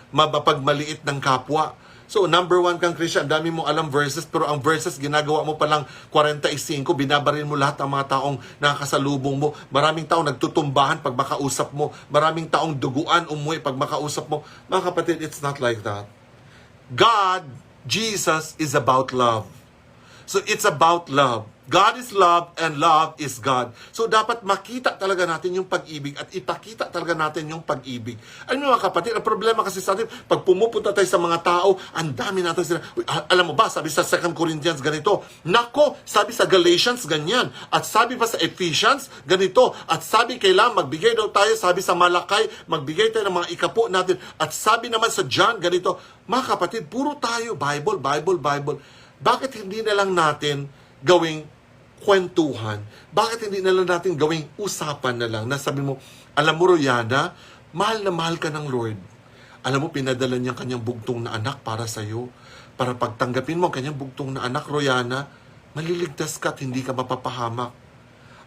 mapagmaliit ng kapwa. So, number one kang Christian, ang dami mong alam verses, pero ang verses, ginagawa mo palang 45, binabaril mo lahat ng mga taong nakakasalubong mo. Maraming taong nagtutumbahan pag makausap mo. Maraming taong duguan umuwi pag makausap mo. Mga kapatid, it's not like that. God, Jesus, is about love. So, it's about love. God is love and love is God. So, dapat makita talaga natin yung pag-ibig at ipakita talaga natin yung pag-ibig. Ano mga kapatid, ang problema kasi sa atin, pag pumupunta tayo sa mga tao, ang dami natin sila. Alam mo ba, sabi sa 2 Corinthians ganito. Nako, sabi sa Galatians ganyan. At sabi pa sa Ephesians ganito. At sabi kailangan magbigay daw tayo, sabi sa Malakay, magbigay tayo ng mga ikapo natin. At sabi naman sa John ganito. Mga kapatid, puro tayo Bible, Bible, Bible. Bakit hindi na lang natin gawing kwentuhan? Bakit hindi na lang natin gawing usapan na lang? Na sabi mo, alam mo Royana, mahal na mahal ka ng Lord. Alam mo, pinadala niya kanyang bugtong na anak para sa'yo. Para pagtanggapin mo ang kanyang bugtong na anak, Royana, maliligtas ka at hindi ka mapapahamak.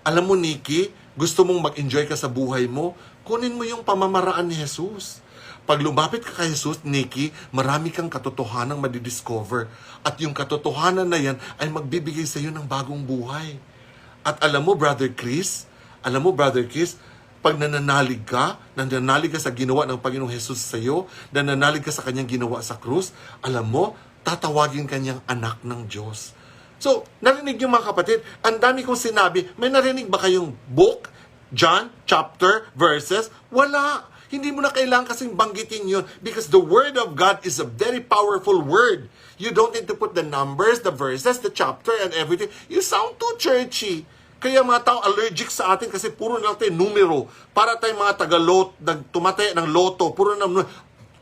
Alam mo, Nikki, gusto mong mag-enjoy ka sa buhay mo, kunin mo yung pamamaraan ni Jesus. Pag lumapit ka kay Jesus, Nikki, marami kang katotohanang madidiscover. At yung katotohanan na yan ay magbibigay sa iyo ng bagong buhay. At alam mo, Brother Chris, pag nananalig ka sa ginawa ng Panginoong Jesus sa iyo, nananalig ka sa kanyang ginawa sa krus, alam mo, tatawagin kanyang anak ng Diyos. So, narinig niyo mga kapatid, ang dami kong sinabi, may narinig ba kayong book, John, chapter, verses? Wala. Hindi mo na kailangan kasing banggitin yun because the Word of God is a very powerful Word. You don't need to put the numbers, the verses, the chapter, and everything. You sound too churchy. Kaya mga tao allergic sa atin kasi puro na lang tayo numero. Para tayong mga tumatay ng loto. Puro na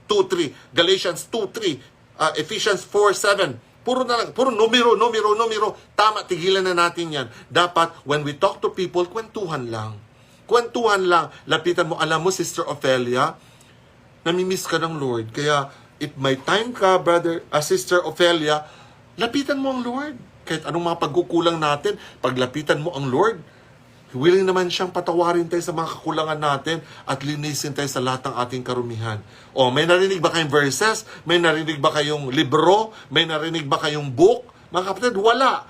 2-3. Galatians 2-3. Ephesians 4-7. Puro numero. Tama, tigilan na natin yan. Dapat, when we talk to people, kwentuhan lang. Lapitan mo. Alam mo, Sister Ophelia, namimiss ka ng Lord. Kaya, if may time ka, Sister Ophelia, lapitan mo ang Lord. Kahit anong mga pagkukulang natin, paglapitan mo ang Lord, willing naman siyang patawarin tayo sa mga kakulangan natin at linisin tayo sa lahat ng ating karumihan. O, may narinig ba kayong verses? May narinig ba kayong libro? May narinig ba kayong book? Mga kapatid, wala.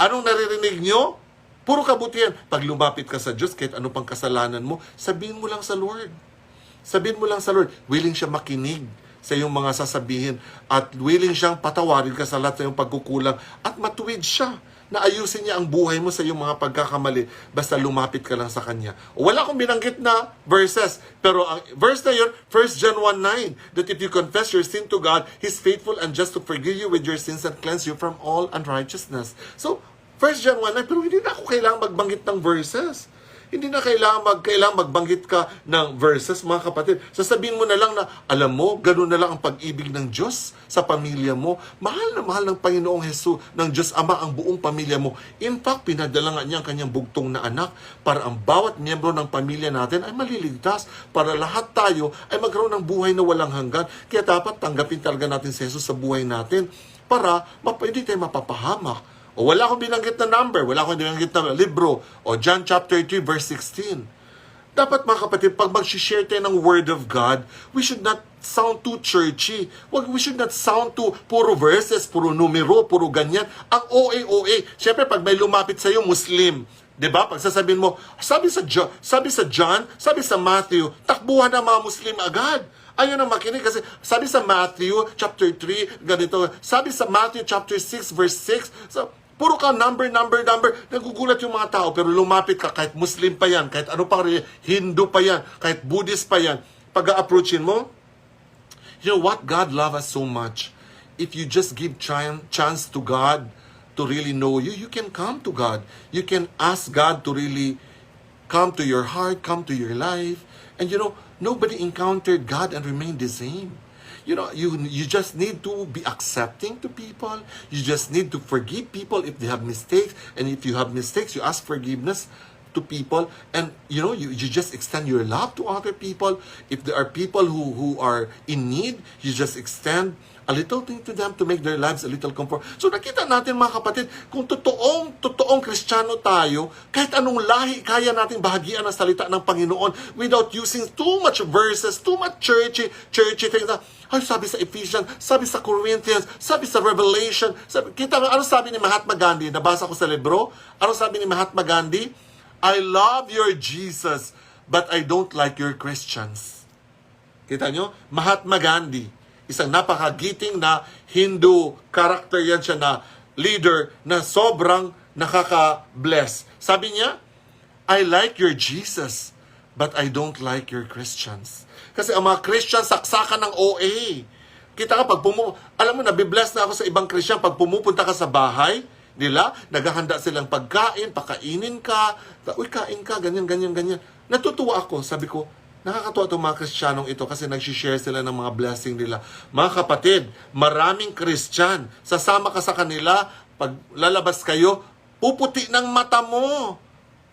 Anong naririnig nyo? Puro kabutihan. Pag lumapit ka sa Diyos, kahit ano pang kasalanan mo, sabihin mo lang sa Lord. Willing siya makinig sa iyong mga sasabihin at willing siyang patawarin ka sa lahat sa iyong pagkukulang at matuwid siya na ayusin niya ang buhay mo sa iyong mga pagkakamali basta lumapit ka lang sa Kanya. Wala akong binanggit na verses, pero ang verse na yun, 1 John 1:9, that if you confess your sin to God, He's faithful and just to forgive you with your sins and cleanse you from all unrighteousness. So, 1 John 1:9, pero hindi na ako kailangang magbanggit ng verses. Hindi na kailangang magbanggit ka ng verses, mga kapatid. Sasabihin mo na lang na, alam mo, ganun na lang ang pag-ibig ng Diyos sa pamilya mo. Mahal na mahal ng Panginoong Hesus, ng Diyos Ama, ang buong pamilya mo. In fact, pinadala nga niya ang kanyang bugtong na anak para ang bawat miyembro ng pamilya natin ay maliligtas. Para lahat tayo ay magkaroon ng buhay na walang hanggan. Kaya dapat tanggapin talaga natin si Jesus sa buhay natin para hindi tayo mapapahamak. O wala akong binanggit na number, wala akong binanggit na libro, o John chapter 3 verse 16. Dapat mga kapatid, pag mag-share tayo ng Word of God, we should not sound too churchy. We should not sound too puro verses, puro numero, puro ganyan. Ang OA. Siyempre, pag may lumapit sa'yo, Muslim, diba? Pag sasabihin mo, sabi sa John, sabi sa Matthew, takbuhan ng mga Muslim agad. Ayaw na makinig kasi sabi sa Matthew chapter 3, ganito. Sabi sa Matthew chapter 6 verse 6, so, puro ka number. Nagugulat yung mga tao, pero lumapit ka, kahit Muslim pa yan, kahit ano pang Hindu pa yan, kahit Buddhist pa yan. Pag-a-approachin mo, you know what? God loves us so much. If you just give chance to God to really know you, you can come to God. You can ask God to really come to your heart, come to your life. And you know, nobody encountered God and remained the same. You know, you just need to be accepting to people. You just need to forgive people if they have mistakes. And if you have mistakes, you ask forgiveness to people, and you just extend your love to other people. If there are people who are in need, you just extend a little thing to them to make their lives a little comfort. So nakita natin mga kapatid, kung totoong Kristiyano tayo, kahit anong lahi, kaya nating bahagian ang salita ng Panginoon without using too much verses, too much churchy things. Ay, sabi sa Ephesians, sabi sa Corinthians, sabi sa Revelation. Kita mo, ano sabi ni Mahatma Gandhi? Nabasa ko sa libro. Ano sabi ni Mahatma Gandhi? I love your Jesus, but I don't like your Christians. Kita nyo? Mahatma Gandhi. Isang napakagiting na Hindu character yan siya, na leader na sobrang nakaka-bless. Sabi niya, I like your Jesus, but I don't like your Christians. Kasi ang mga Christians, saksakan ng OA. Kita ka, alam mo, nabibless na ako sa ibang Christian, pag pumupunta ka sa bahay nila, naghahanda silang pagkain, pakainin ka, uy, kain ka, ganyan. Natutuwa ako, sabi ko, nakakatuwa itong mga Kristiyanong ito kasi nag-share sila ng mga blessing nila. Mga kapatid, maraming Christian, sasama ka sa kanila, pag lalabas kayo, puputi ng mata mo.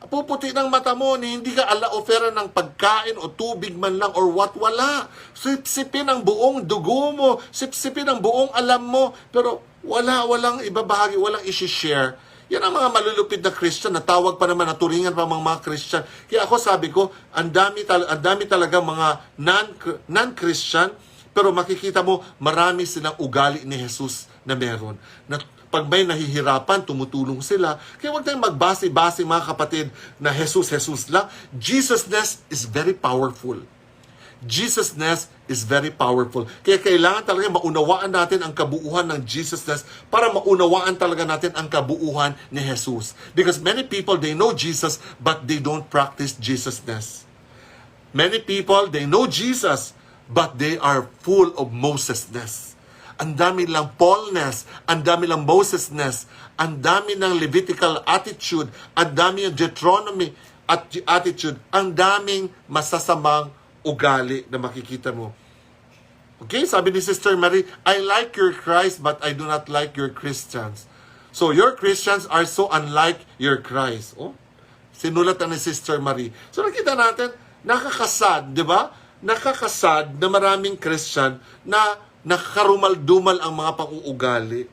Puputi ng mata mo, hindi ka ala-ofera ng pagkain o tubig man lang or what, wala. Sipsipin ang buong dugo mo, sipsipin ang buong alam mo, pero walang ibabahagi, walang isi-share. Yan ang mga malulupit na Christian, na tawag pa naman, naturingan pa mga Christian. Kaya ako sabi ko, ang dami talaga mga non-Christian, pero makikita mo, marami silang ugali ni Jesus na meron. Na pag may nahihirapan, tumutulong sila. Kaya huwag tayong magbase-base mga kapatid na Jesus lang. Jesusness is very powerful. Jesusness is very powerful. Kaya kailangan talaga maunawaan natin ang kabuuhan ng Jesusness para maunawaan talaga natin ang kabuuhan ni Jesus. Because many people, they know Jesus, but they don't practice Jesusness. Many people, they know Jesus, but they are full of Mosesness. Ang dami lang Paulness, ang dami lang Mosesness, ang dami ng Levitical attitude, ang dami ng Deuteronomy attitude, ang daming masasamang ugali na makikita mo. Okay, sabi ni Sister Marie, I like your Christ, but I do not like your Christians. So your Christians are so unlike your Christ. Oh, sinulat na ni Sister Marie. So nakita natin, nakakasad, di ba? Nakakasad na maraming Christian na nakakarumal-dumal ang mga pang-uugali.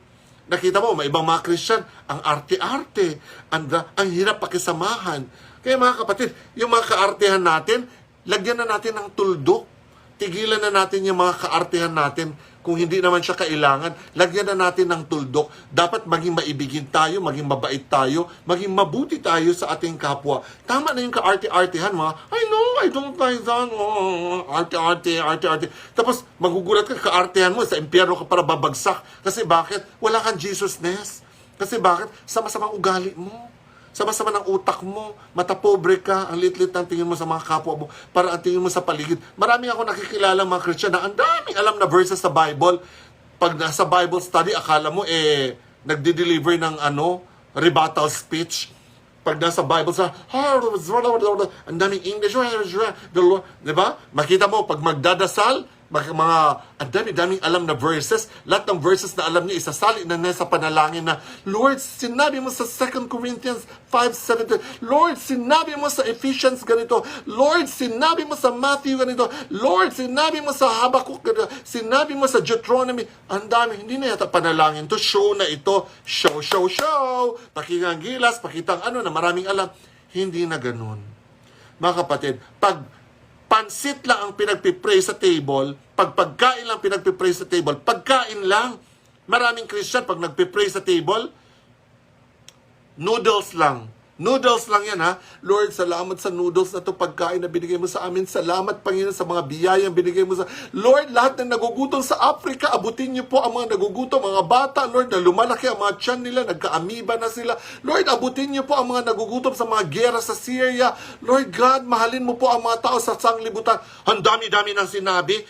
Nakita mo, may ibang mga Christian, ang arte-arte, ang hirap pakisamahan. Kaya mga kapatid, yung mga kaartehan natin, lagyan na natin ng tuldok. Tigilan na natin yung mga kaartehan natin. Kung hindi naman siya kailangan, lagyan na natin ng tuldok. Dapat maging maibigin tayo, maging mabait tayo, maging mabuti tayo sa ating kapwa. Tama na yung kaarte-artehan, mga, I know, I don't like that. Oh, arte-arte. Tapos, magugulat ka, kaartehan mo, sa impyerno ka para babagsak. Kasi bakit? Wala kang Jesusness. Kasi bakit? Sama-samang ugali mo. Sama-sama ng utak mo, mata pobre ka, ang lit-lit ang tingin mo sa mga kapwa mo, para ang tingin mo sa paligid. Maraming ako nakikilala mga Christian na ang daming alam na verses sa Bible. Pag nasa Bible study, akala mo nagde-deliver ng rebuttal speech. Pag nasa Bible sa ang daming English, di ba? Makita mo, pag magdadasal, ang dami-daming alam na verses, lahat ng verses na alam niya, isasali na nasa panalangin na, Lord, sinabi mo sa 2 Corinthians 5:17, Lord, sinabi mo sa Ephesians ganito, Lord, sinabi mo sa Matthew ganito, Lord, sinabi mo sa Habakkuk ganito, sinabi mo sa Deuteronomy, ang dami, hindi na yata panalangin to, show na ito, show, pakitang gilas, pakitang na maraming alam, hindi na ganun. Mga kapatid, pag pansit lang ang pinagpipray sa table, pag pagkain lang pinagpipray sa table, pagkain lang. Maraming Christian, pag nagpipray sa table, noodles lang. Noodles lang yan, ha? Lord, salamat sa noodles na to, pagkain na binigay mo sa amin. Salamat, Panginoon, sa mga biyayang binigay mo sa... Lord, lahat ng nagugutom sa Africa, abutin niyo po ang mga nagugutom, mga bata, Lord, na lumalaki ang mga tiyan nila, nagka-amoeba na sila. Lord, abutin niyo po ang mga nagugutom sa mga gera sa Syria. Lord God, mahalin mo po ang mga tao sa sanglibutan. Ang dami-dami ng sinabi,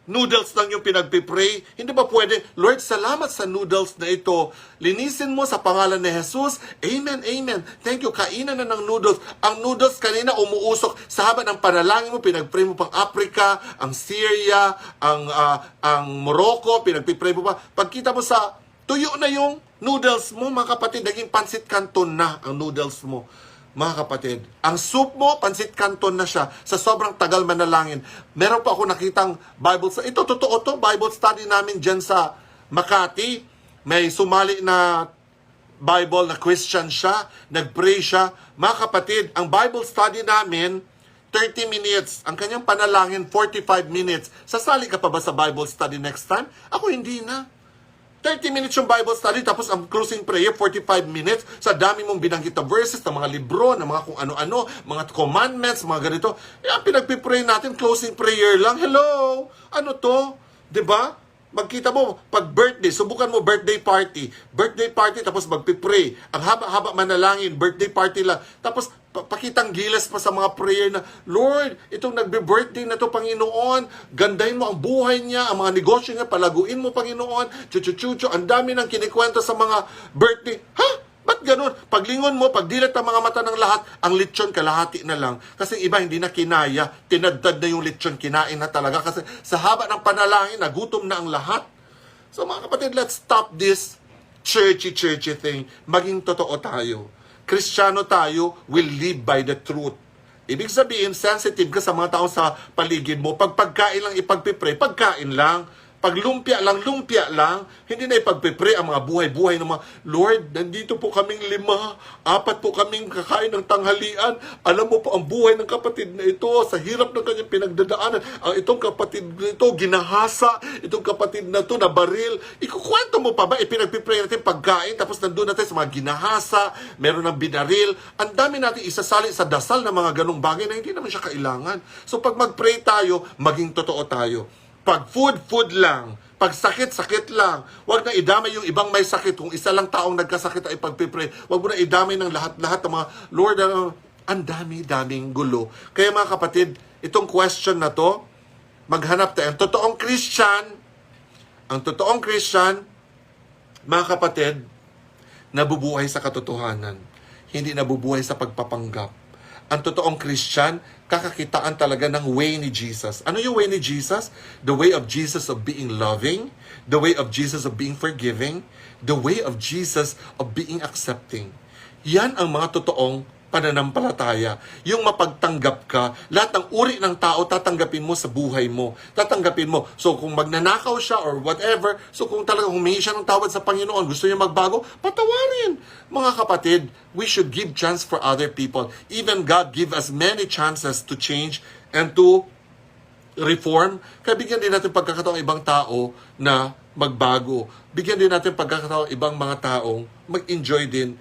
noodles lang yung pinagpipray. Hindi ba pwede? Lord, salamat sa noodles na ito. Linisin mo sa pangalan ni Jesus. Amen, amen. Thank you. Kainan na ng noodles. Ang noodles kanina umuusok sa haba ng panalangin mo. Pinagpray mo pang Africa, ang Syria, ang Morocco. Pinagpipray mo pa. Pagkita mo sa tuyo na yung noodles mo, mga kapatid, naging pansit canton na ang noodles mo. mga kapatid, ang soup mo, pansit canton na siya, sa sobrang tagal manalangin. Meron pa ako nakitang Bible study. Ito, totoo to, Bible study namin dyan sa Makati. May sumali na Bible na Christian siya, nag-pray siya. Mga kapatid, ang Bible study namin, 30 minutes. Ang kanyang panalangin, 45 minutes. Sasali ka pa ba sa Bible study next time? Ako hindi na. 30 minutes yung Bible study, tapos ang closing prayer, 45 minutes. Sa dami mong binanggit na verses, ng mga libro, ng mga kung ano-ano, mga commandments, mga ganito. Ang pinagpipray natin, closing prayer lang. Hello? Ano to? 'Di ba? Magkita mo, pag birthday, subukan mo birthday party. Birthday party, tapos magpipray. Ang haba-haba manalangin, birthday party lang. Tapos, pakitang gilas pa sa mga prayer na, Lord, itong nagbe-birthday na to, Panginoon, gandahin mo ang buhay niya, ang mga negosyo niya, palaguin mo, Panginoon, chuchu-chuchu, ang dami ng kinikwento sa mga birthday. Ha? Ba't ganun? Paglingon mo, pagdilat ang mga mata ng lahat, ang lechon kalahati na lang. Kasi iba hindi na kinaya, tinadtad na yung lechon, kinain na talaga. Kasi sa haba ng panalangin, nagutom na ang lahat. So mga kapatid, let's stop this churchy thing. Maging totoo tayo. Kristiyano tayo, will live by the truth. Ibig sabihin, sensitive ka sa mga tao sa paligid mo. Pag pagkain lang ipagpipray, pagkain lang. Pag lumpia lang, hindi na ipagpipray ang mga buhay-buhay ng mga, Lord, nandito po kaming 5, 4 po kaming kakain ng tanghalian. Alam mo po ang buhay ng kapatid na ito, sa hirap ng kanyang pinagdadaanan. Ang itong kapatid na ito, ginahasa. Itong kapatid na ito, nabaril. Ikukwento mo pa ba? Ipinagpipray natin pagkain, tapos nandun natin sa mga ginahasa, meron ng binaril. Ang dami natin isasali sa dasal ng mga ganong bagay na hindi naman siya kailangan. So pag mag-pray tayo, maging totoo tayo. Pag food lang. Pag sakit lang. Huwag na idamay yung ibang may sakit. Kung isa lang taong nagkasakit ay pagpipray, huwag mo na idamay ng lahat ng mga, Lord, ang dami-daming gulo. Kaya mga kapatid, itong question na to, maghanap tayo. Ang totoong Christian, mga kapatid, nabubuhay sa katotohanan. Hindi nabubuhay sa pagpapanggap. Ang totoong Christian, kakakitaan talaga ng way ni Jesus. Ano yung way ni Jesus? The way of Jesus of being loving, the way of Jesus of being forgiving, the way of Jesus of being accepting. Yan ang mga totoong pananampalataya. Yung mapagtanggap ka, lahat ng uri ng tao tatanggapin mo sa buhay mo. Tatanggapin mo. So kung magnanakaw siya or whatever, so kung talagang humingi siya ng tawad sa Panginoon, gusto niya magbago, patawarin. Mga kapatid, we should give chance for other people. Even God give us many chances to change and to reform. Kaya bigyan din natin pagkakataong ibang tao na magbago. Bigyan din natin pagkakataong ibang mga taong mag-enjoy din,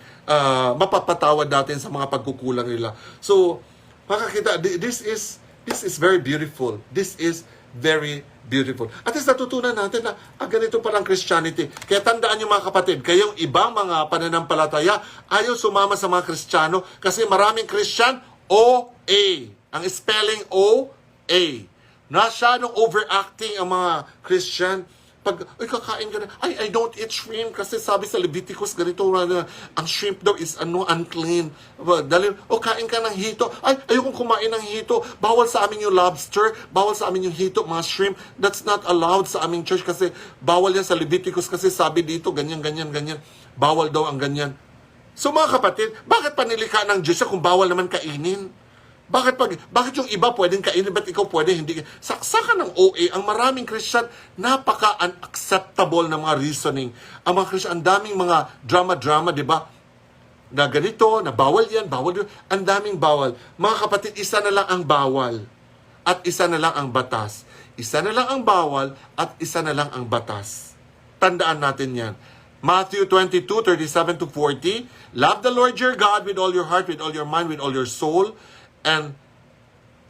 mapapatawad natin sa mga pagkukulang nila. So, makakita, this is very beautiful. This is very beautiful. At least natutunan natin na ganito palang Christianity. Kaya tandaan nyo mga kapatid, kayong ibang mga pananampalataya, ayaw sumama sa mga Kristiyano kasi maraming Christian, O-A. Ang spelling O-A. Masyadong overacting ang mga Christian. Pag, kakain ka na, I don't eat shrimp kasi sabi sa Leviticus ganito, ang shrimp daw is unclean. Kain ka ng hito. Ayokong kumain ng hito. Bawal sa amin yung lobster, bawal sa amin yung hito, mga shrimp. That's not allowed sa aming church kasi bawal yan sa Leviticus kasi sabi dito, ganyan. Bawal daw ang ganyan. So mga kapatid, bakit panilikha ng Diyos kung bawal naman kainin? Bakit yung iba pwedeng kainin, ba't ikaw pwede hindi? Saksakan ng OA, ang maraming Christian, napaka-unacceptable na mga reasoning. Ang mga Christian, ang daming mga drama, di ba? Na ganito, na bawal yan, bawal yun. Ang daming bawal. Mga kapatid, isa na lang ang bawal. At isa na lang ang batas. Isa na lang ang bawal at isa na lang ang batas. Tandaan natin yan. Matthew 22:37-40, love the Lord your God with all your heart, with all your mind, with all your soul. And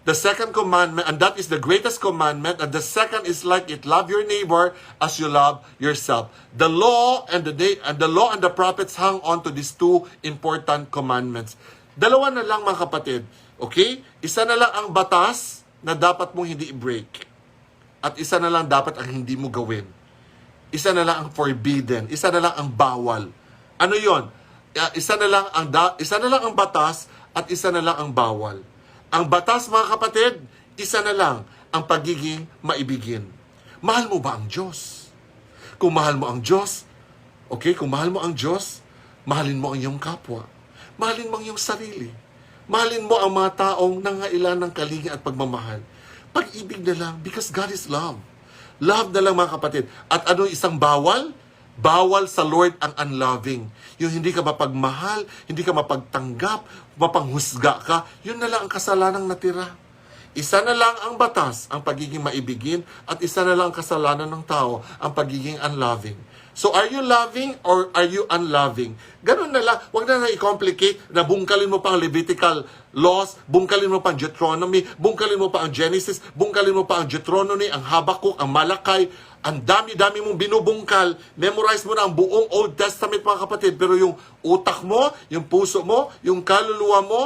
the second commandment, and that is the greatest commandment, and the second is like it, love your neighbor as you love yourself. The law and the prophets hang on to these two important commandments. Dalawa na lang mga kapatid. Okay? Isa na lang ang batas na dapat mong hindi i-break. At isa na lang dapat ang hindi mo gawin. Isa na lang ang forbidden. Isa na lang ang bawal. Ano yon? Isa na lang ang batas at isa na lang ang bawal. Ang batas, mga kapatid, isa na lang ang pagiging maibigin. Mahal mo ba ang Diyos? Kung mahal mo ang Diyos, mahalin mo ang iyong kapwa. Mahalin mo ang iyong sarili. Mahalin mo ang mga taong nangailangan ng kalinga at pagmamahal. Pag-ibig na lang, because God is love. Love na lang, mga kapatid. At ano isang bawal? Bawal sa Lord ang unloving. Yung hindi ka mapagmahal, hindi ka mapagtanggap, mapanghusga ka, yun na lang ang kasalanang natira. Isa na lang ang batas, ang pagiging maibigin, at isa na lang ang kasalanan ng tao, ang pagiging unloving. So, are you loving or are you unloving? Ganun na lang. Huwag na i-complicate na bungkalin mo pa ang Levitical laws, bungkalin mo pa ang Deuteronomy, bungkalin mo pa ang Genesis, bungkalin mo pa ang Deuteronomy, ang Habakkuk, ang Malakay. Ang dami-dami mong binubungkal. Memorize mo na ang buong Old Testament, mga kapatid. Pero yung utak mo, yung puso mo, yung kaluluwa mo,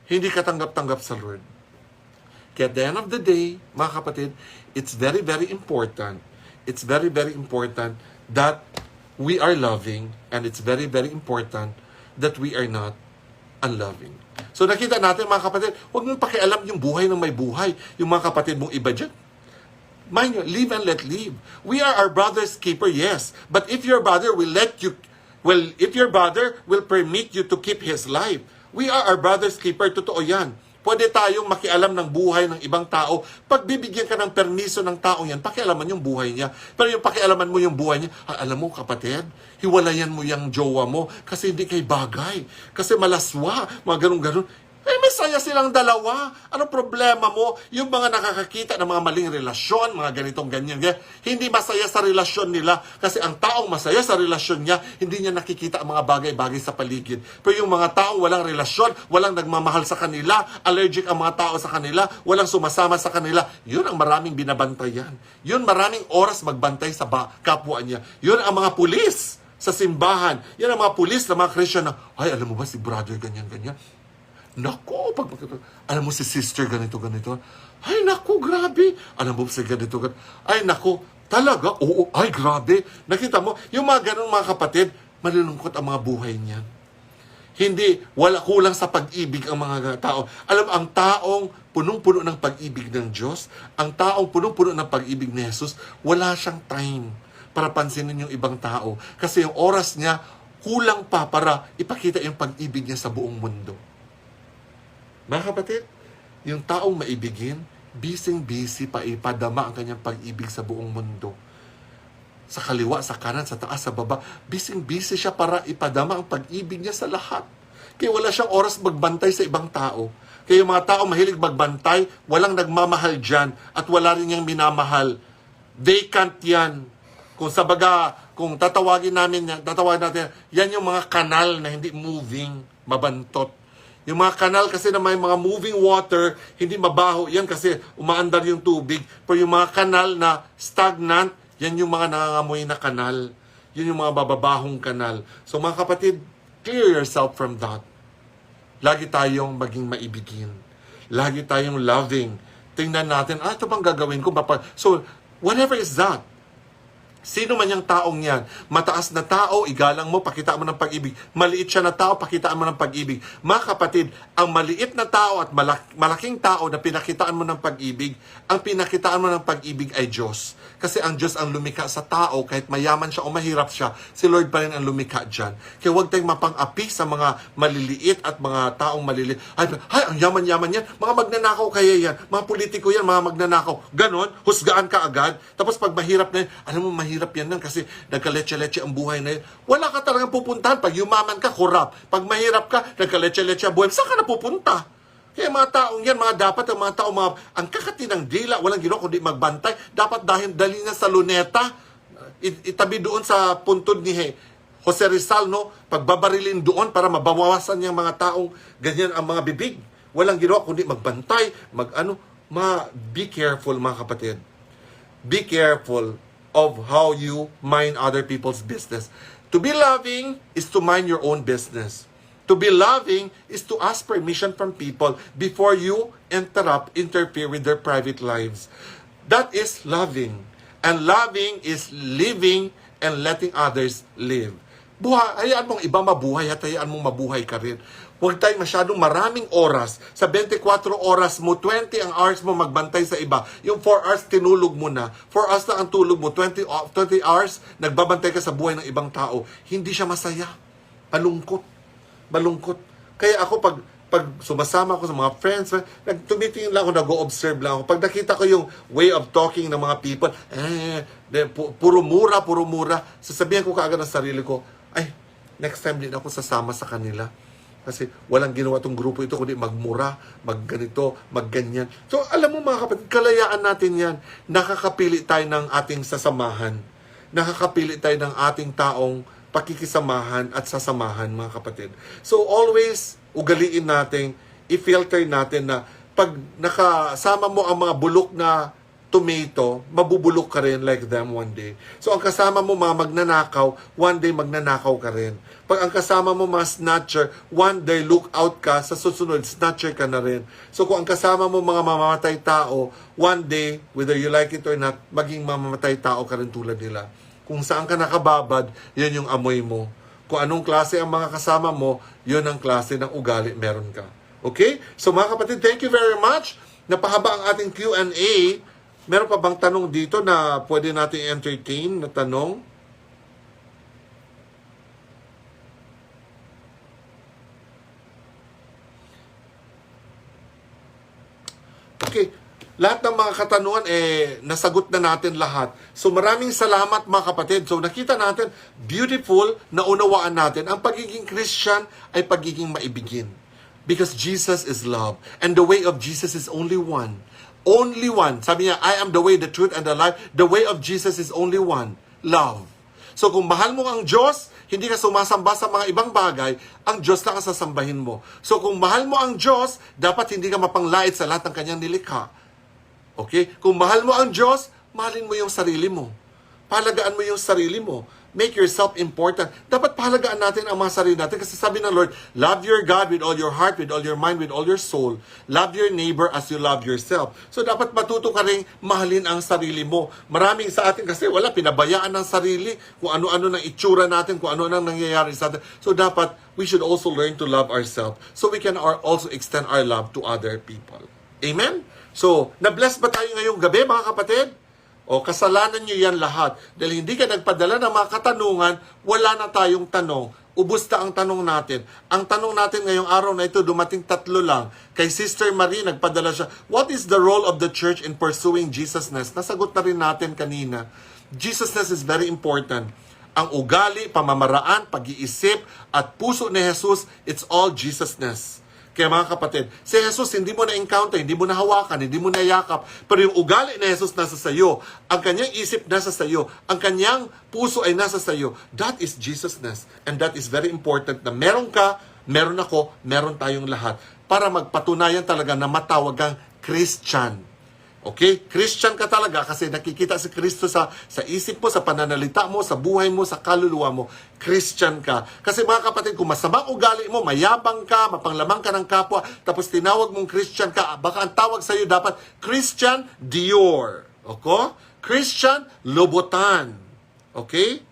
hindi ka tanggap-tanggap sa Lord. Kaya at the end of the day, mga kapatid, it's very, very important. It's very, very important that we are loving, and it's very, very important that we are not unloving. So nakita natin, mga kapatid, huwag mong pakialam yung buhay ng may buhay, yung mga kapatid mong iba dyan. Mind you, live and let live. We are our brother's keeper, yes. But if your brother will if your brother will permit you to keep his life, we are our brother's keeper, totoo yan. Pwede tayong makialam ng buhay ng ibang tao. Pag bibigyan ka ng permiso ng taong yan, pakialaman yung buhay niya. Pero yung pakialaman mo yung buhay niya, alam mo kapatid, hiwalayan mo yung jowa mo kasi hindi kay bagay. Kasi malaswa, mga ganun-ganun. Eh, may saya silang dalawa. Ano problema mo? Yung mga nakakakita ng mga maling relasyon, mga ganitong ganyan, hindi masaya sa relasyon nila. Kasi ang taong masaya sa relasyon niya, hindi niya nakikita ang mga bagay-bagay sa paligid. Pero yung mga taong walang relasyon, walang nagmamahal sa kanila, allergic ang mga tao sa kanila, walang sumasama sa kanila, yun ang maraming binabantayan. Yun maraming oras magbantay sa kapwa niya. Yun ang mga pulis sa simbahan. Yan ang mga pulis na mga Christian na, ay, alam mo ba si brother ganyan-ganyan? Naku, alam mo si sister ganito. Ay, naku, grabe. Alam mo si ganito. Ay, naku, talaga? Oo, ay, grabe. Nakita mo, yung mga ganun mga kapatid, malulungkot ang mga buhay niyan. Hindi, wala kulang sa pag-ibig ang mga tao. Alam, ang taong punong-puno ng pag-ibig ng Diyos, ang taong punong-puno ng pag-ibig ni Jesus, wala siyang time para pansinin yung ibang tao. Kasi yung oras niya, kulang pa para ipakita yung pag-ibig niya sa buong mundo. Mga kapatid, yung taong maibigin, busy pa ipadama ang kanyang pag-ibig sa buong mundo. Sa kaliwa, sa kanan, sa taas, sa baba, busy siya para ipadama ang pag-ibig niya sa lahat. Kaya wala siyang oras magbantay sa ibang tao. Kaya yung mga tao mahilig magbantay, walang nagmamahal dyan, at wala rin niyang minamahal. Vacant yan. Kung tatawagin natin, yan yung mga kanal na hindi moving, mabantot. Yung mga kanal kasi na may mga moving water, hindi mabaho. Yan kasi umaandar yung tubig. Pero yung mga kanal na stagnant, yan yung mga nangangamoy na kanal. Yun yung mga bababahong kanal. So mga kapatid, clear yourself from that. Lagi tayong maging maibigin. Lagi tayong loving. Tingnan natin, ito bang gagawin ko? So, whatever is that. Sino man yung taong yan, mataas na tao, igalang mo, pakita mo ng pag-ibig. Maliit siya na tao, pakitaan mo ng pag-ibig. Mga kapatid, ang maliit na tao at malaking tao na pinakitaan mo ng pag-ibig, ang pinakitaan mo ng pag-ibig ay Diyos. Kasi ang Diyos ang lumikha sa tao, kahit mayaman siya o mahirap siya, si Lord pa rin ang lumikha dyan. Kaya huwag tayong mapang-api sa mga maliliit at mga taong maliliit. Ay, ang yaman-yaman yan, mga magnanakaw kaya yan, mga politiko yan, mga magnanakaw. Ganon, husgaan ka agad. Tapos pag mahirap na yan, alam mo, mahirap yan kasi nagkaletse-letse ang buhay na yun. Wala ka talagang pupuntahan. Pag yumaman ka, kurap. Pag mahirap ka, nagkaletse-letse ang buhay. Saan ka na pupunta? Kaya mga taong yan, dapat ang mga taong ang kakatinang dila, walang ginawa kundi magbantay, dapat dali na sa luneta, itabi doon sa puntod ni Jose Rizal, no? Pagbabarilin doon para mabawasan yung mga taong ganyan ang mga bibig. Walang ginawa kundi magbantay, be careful mga kapatid. Be careful of how you mind other people's business. To be loving is to mind your own business. To be loving is to ask permission from people before you interfere with their private lives. That is loving. And loving is living and letting others live. Hayaan mong iba mabuhay at hayaan mong mabuhay ka rin. Huwag tayo masyadong maraming oras. Sa 24 oras mo, 20 ang hours mo magbantay sa iba. Yung 4 hours, tinulog mo na. 4 hours na ang tulog mo. 20 hours, nagbabantay ka sa buhay ng ibang tao. Hindi siya masaya. Malungkot. Kaya ako pag sumasama ako sa mga friends, tumitingin lang ako, nag-o-observe lang ako. Pag nakita ko yung way of talking ng mga people, puro mura, sasabihan ko kaagad ng sarili ko, ay, next time din ako sasama sa kanila. Kasi walang ginawa tong grupo ito, kundi magmura, magganito, magganyan. So, alam mo mga kapatid, kalayaan natin yan. Nakakapili tayo ng ating sasamahan. Nakakapili tayo ng ating taong pakikisamahan at sasamahan, mga kapatid. So, always, ugaliin natin, i-filter natin na pag nakasama mo ang mga bulok na tomato, mabubulok ka rin like them one day. So, ang kasama mo mga magnanakaw, one day magnanakaw ka rin. Pag ang kasama mo mga snatcher, one day look out ka, sa susunod, snatcher ka na rin. So, kung ang kasama mo mga mamamatay tao, one day, whether you like it or not, maging mamamatay tao ka rin tulad nila. Kung saan ka nakababad, yun yung amoy mo. Kung anong klase ang mga kasama mo, yun ang klase ng ugali meron ka. Okay? So mga kapatid, thank you very much. Napahaba ang ating Q&A. Meron pa bang tanong dito na pwede natin entertain na tanong? Okay. Lahat ng mga katanungan, nasagot na natin lahat. So maraming salamat mga kapatid. So nakita natin, beautiful, naunawaan natin, ang pagiging Christian ay pagiging maibigin. Because Jesus is love. And the way of Jesus is only one. Only one. Sabi niya, I am the way, the truth, and the life. The way of Jesus is only one. Love. So kung mahal mo ang Diyos, hindi ka sumasamba sa mga ibang bagay, ang Diyos lang ang sasambahin mo. So kung mahal mo ang Diyos, dapat hindi ka mapanglait sa lahat ng kanyang nilikha. Okay? Kung mahal mo ang Diyos, mahalin mo yung sarili mo. Pahalagaan mo yung sarili mo. Make yourself important. Dapat pahalagaan natin ang mga sarili natin kasi sabi ng Lord, love your God with all your heart, with all your mind, with all your soul. Love your neighbor as you love yourself. So dapat matuto ka rin mahalin ang sarili mo. Maraming sa atin kasi wala, pinabayaan ng sarili, kung ano-ano ng itsura natin, kung ano-ano nangyayari sa atin. So dapat we should also learn to love ourselves so we can also extend our love to other people. Amen? So, na-bless ba tayo ngayong gabi mga kapatid? O kasalanan nyo yan lahat. Dahil hindi ka nagpadala ng mga katanungan, wala na tayong tanong. Ubus na ang tanong natin. Ang tanong natin ngayong araw na ito, dumating 3 lang. Kay Sister Marie, nagpadala siya, what is the role of the church in pursuing Jesusness? Nasagot na rin natin kanina. Jesusness is very important. Ang ugali, pamamaraan, pag-iisip, at puso ni Jesus, it's all Jesusness. Kaya mga kapatid, si Jesus hindi mo na-encounter, hindi mo na-hawakan, hindi mo na-yakap, pero yung ugali ni Jesus nasa sayo, ang kanyang isip nasa sayo, ang kanyang puso ay nasa sayo. That is Jesusness. And that is very important na meron ka, meron ako, meron tayong lahat para magpatunayan talaga na matawag kang Christian. Okay? Christian ka talaga kasi nakikita si Kristo sa isip mo, sa pananalita mo, sa buhay mo, sa kaluluwa mo. Christian ka. Kasi mga kapatid, kung masamang ugali mo, mayabang ka, mapanglamang ka ng kapwa, tapos tinawag mong Christian ka, baka ang tawag sa'yo dapat Christian Dior. Okay? Christian Lobotan. Okay?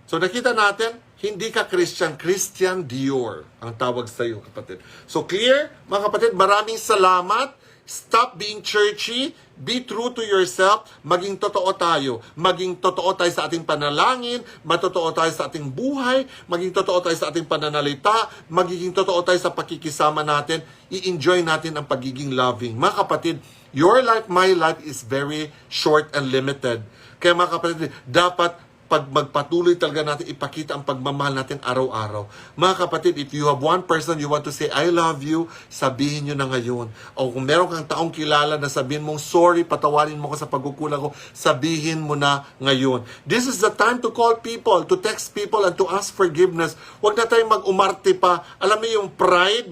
So nakita natin, hindi ka Christian, Christian Dior ang tawag sa'yo, kapatid. So clear? Mga kapatid, maraming salamat. Stop being churchy. Be true to yourself. Maging totoo tayo. Maging totoo tayo sa ating panalangin. Matotoo tayo sa ating buhay. Maging totoo tayo sa ating pananalita. Magiging totoo tayo sa pakikisama natin. I-enjoy natin ang pagiging loving. Mga kapatid, your life, my life is very short and limited. Kaya mga kapatid, dapat pag magpatuloy talaga natin ipakita ang pagmamahal natin araw-araw. Mga kapatid, if you have one person you want to say, I love you, sabihin nyo na ngayon. O kung meron kang taong kilala na sabihin mong, sorry, patawarin mo ko sa pagkukulang ko, sabihin mo na ngayon. This is the time to call people, to text people, and to ask forgiveness. Huwag na tayong mag-umarte pa. Alam mo yung pride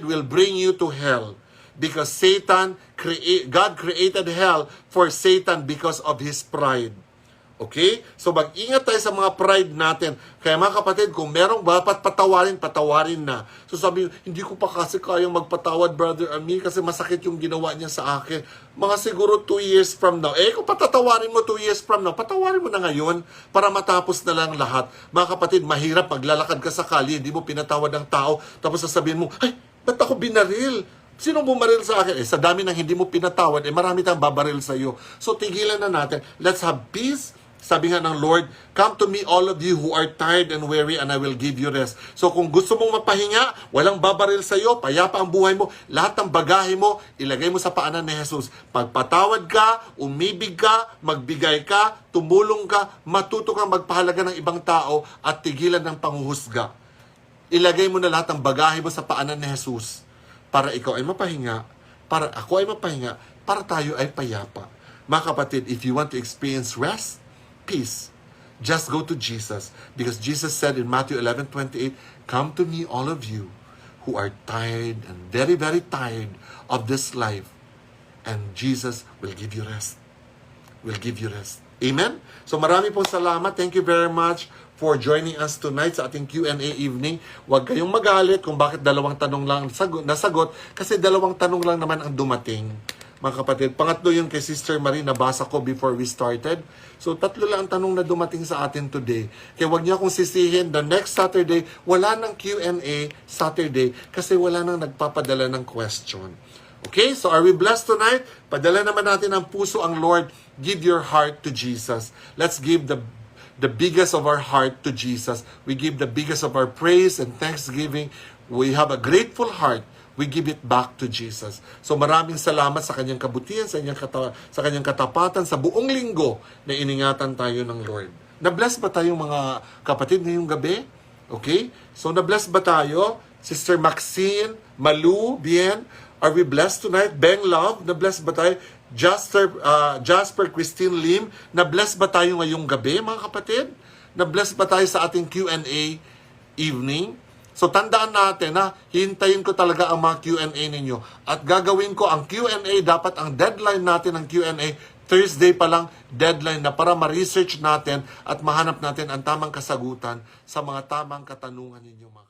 will bring you to hell. Because God created hell for Satan because of his pride. Okay? So mag-ingat tayo sa mga pride natin. Kaya mga kapatid, kung merong dapat patawarin na. So sabi, hindi ko pa kasi kayang magpatawad, Brother Ami, kasi masakit yung ginawa niya sa akin. Mga siguro 2 years from now. Kung patatawarin mo 2 years from now, patawarin mo na ngayon para matapos na lang lahat. Mga kapatid, mahirap maglalakad ka sa kalye, hindi mo pinatawad ang tao, tapos sasabihin mo, ay, ba't ako binaril? Sino bumaril sa akin? Sa dami ng hindi mo pinatawad, marami tayong babaril sa iyo. So tigilan na natin. Let's have peace Sabi nga ng Lord, come to me all of you who are tired and weary and I will give you rest. So kung gusto mong mapahinga, walang babaril sa iyo, payapa ang buhay mo, lahat ng bagahe mo, ilagay mo sa paanan ni Jesus. Pagpatawad ka, umibig ka, magbigay ka, tumulong ka, matuto kang magpahalaga ng ibang tao at tigilan ng panghuhusga. Ilagay mo na lahat ng bagahe mo sa paanan ni Jesus para ikaw ay mapahinga, para ako ay mapahinga, para tayo ay payapa. Mga kapatid, if you want to experience rest, peace, just go to Jesus. Because Jesus said in Matthew 11:28, come to me all of you who are tired and very, very tired of this life. And Jesus will give you rest. Will give you rest. Amen? So marami pong salamat. Thank you very much for joining us tonight sa ating Q&A evening. Huwag kayong magalit kung bakit dalawang tanong lang nasagot kasi dalawang tanong lang naman ang dumating. Mga kapatid, pangatlo yun kay Sister Marie, nabasa ko before we started. So, tatlo lang ang tanong na dumating sa atin today. Kaya huwag niyo akong sisihin, the next Saturday, wala nang Q&A Saturday kasi wala nang nagpapadala ng question. Okay, so are we blessed tonight? Padala naman natin ang puso ang Lord. Give your heart to Jesus. Let's give the biggest of our heart to Jesus. We give the biggest of our praise and thanksgiving. We have a grateful heart. We give it back to Jesus. So maraming salamat sa kanyang kabutihan, sa kanyang katapatan, sa buong linggo na iningatan tayo ng Lord. Na-bless ba tayong mga kapatid ngayong gabi? Okay? So na-bless ba tayo? Sister Maxine, Malu, Bien, are we blessed tonight? Beng Love, na-bless ba tayo? Jasper Christine Lim, na-bless ba tayo ngayong gabi, mga kapatid? Na-bless ba tayo sa ating Q&A evening? So tandaan natin na hintayin ko talaga ang mga Q&A ninyo. At gagawin ko ang Q&A, dapat ang deadline natin ng Q&A, Thursday pa lang deadline na para ma-research natin at mahanap natin ang tamang kasagutan sa mga tamang katanungan ninyo mga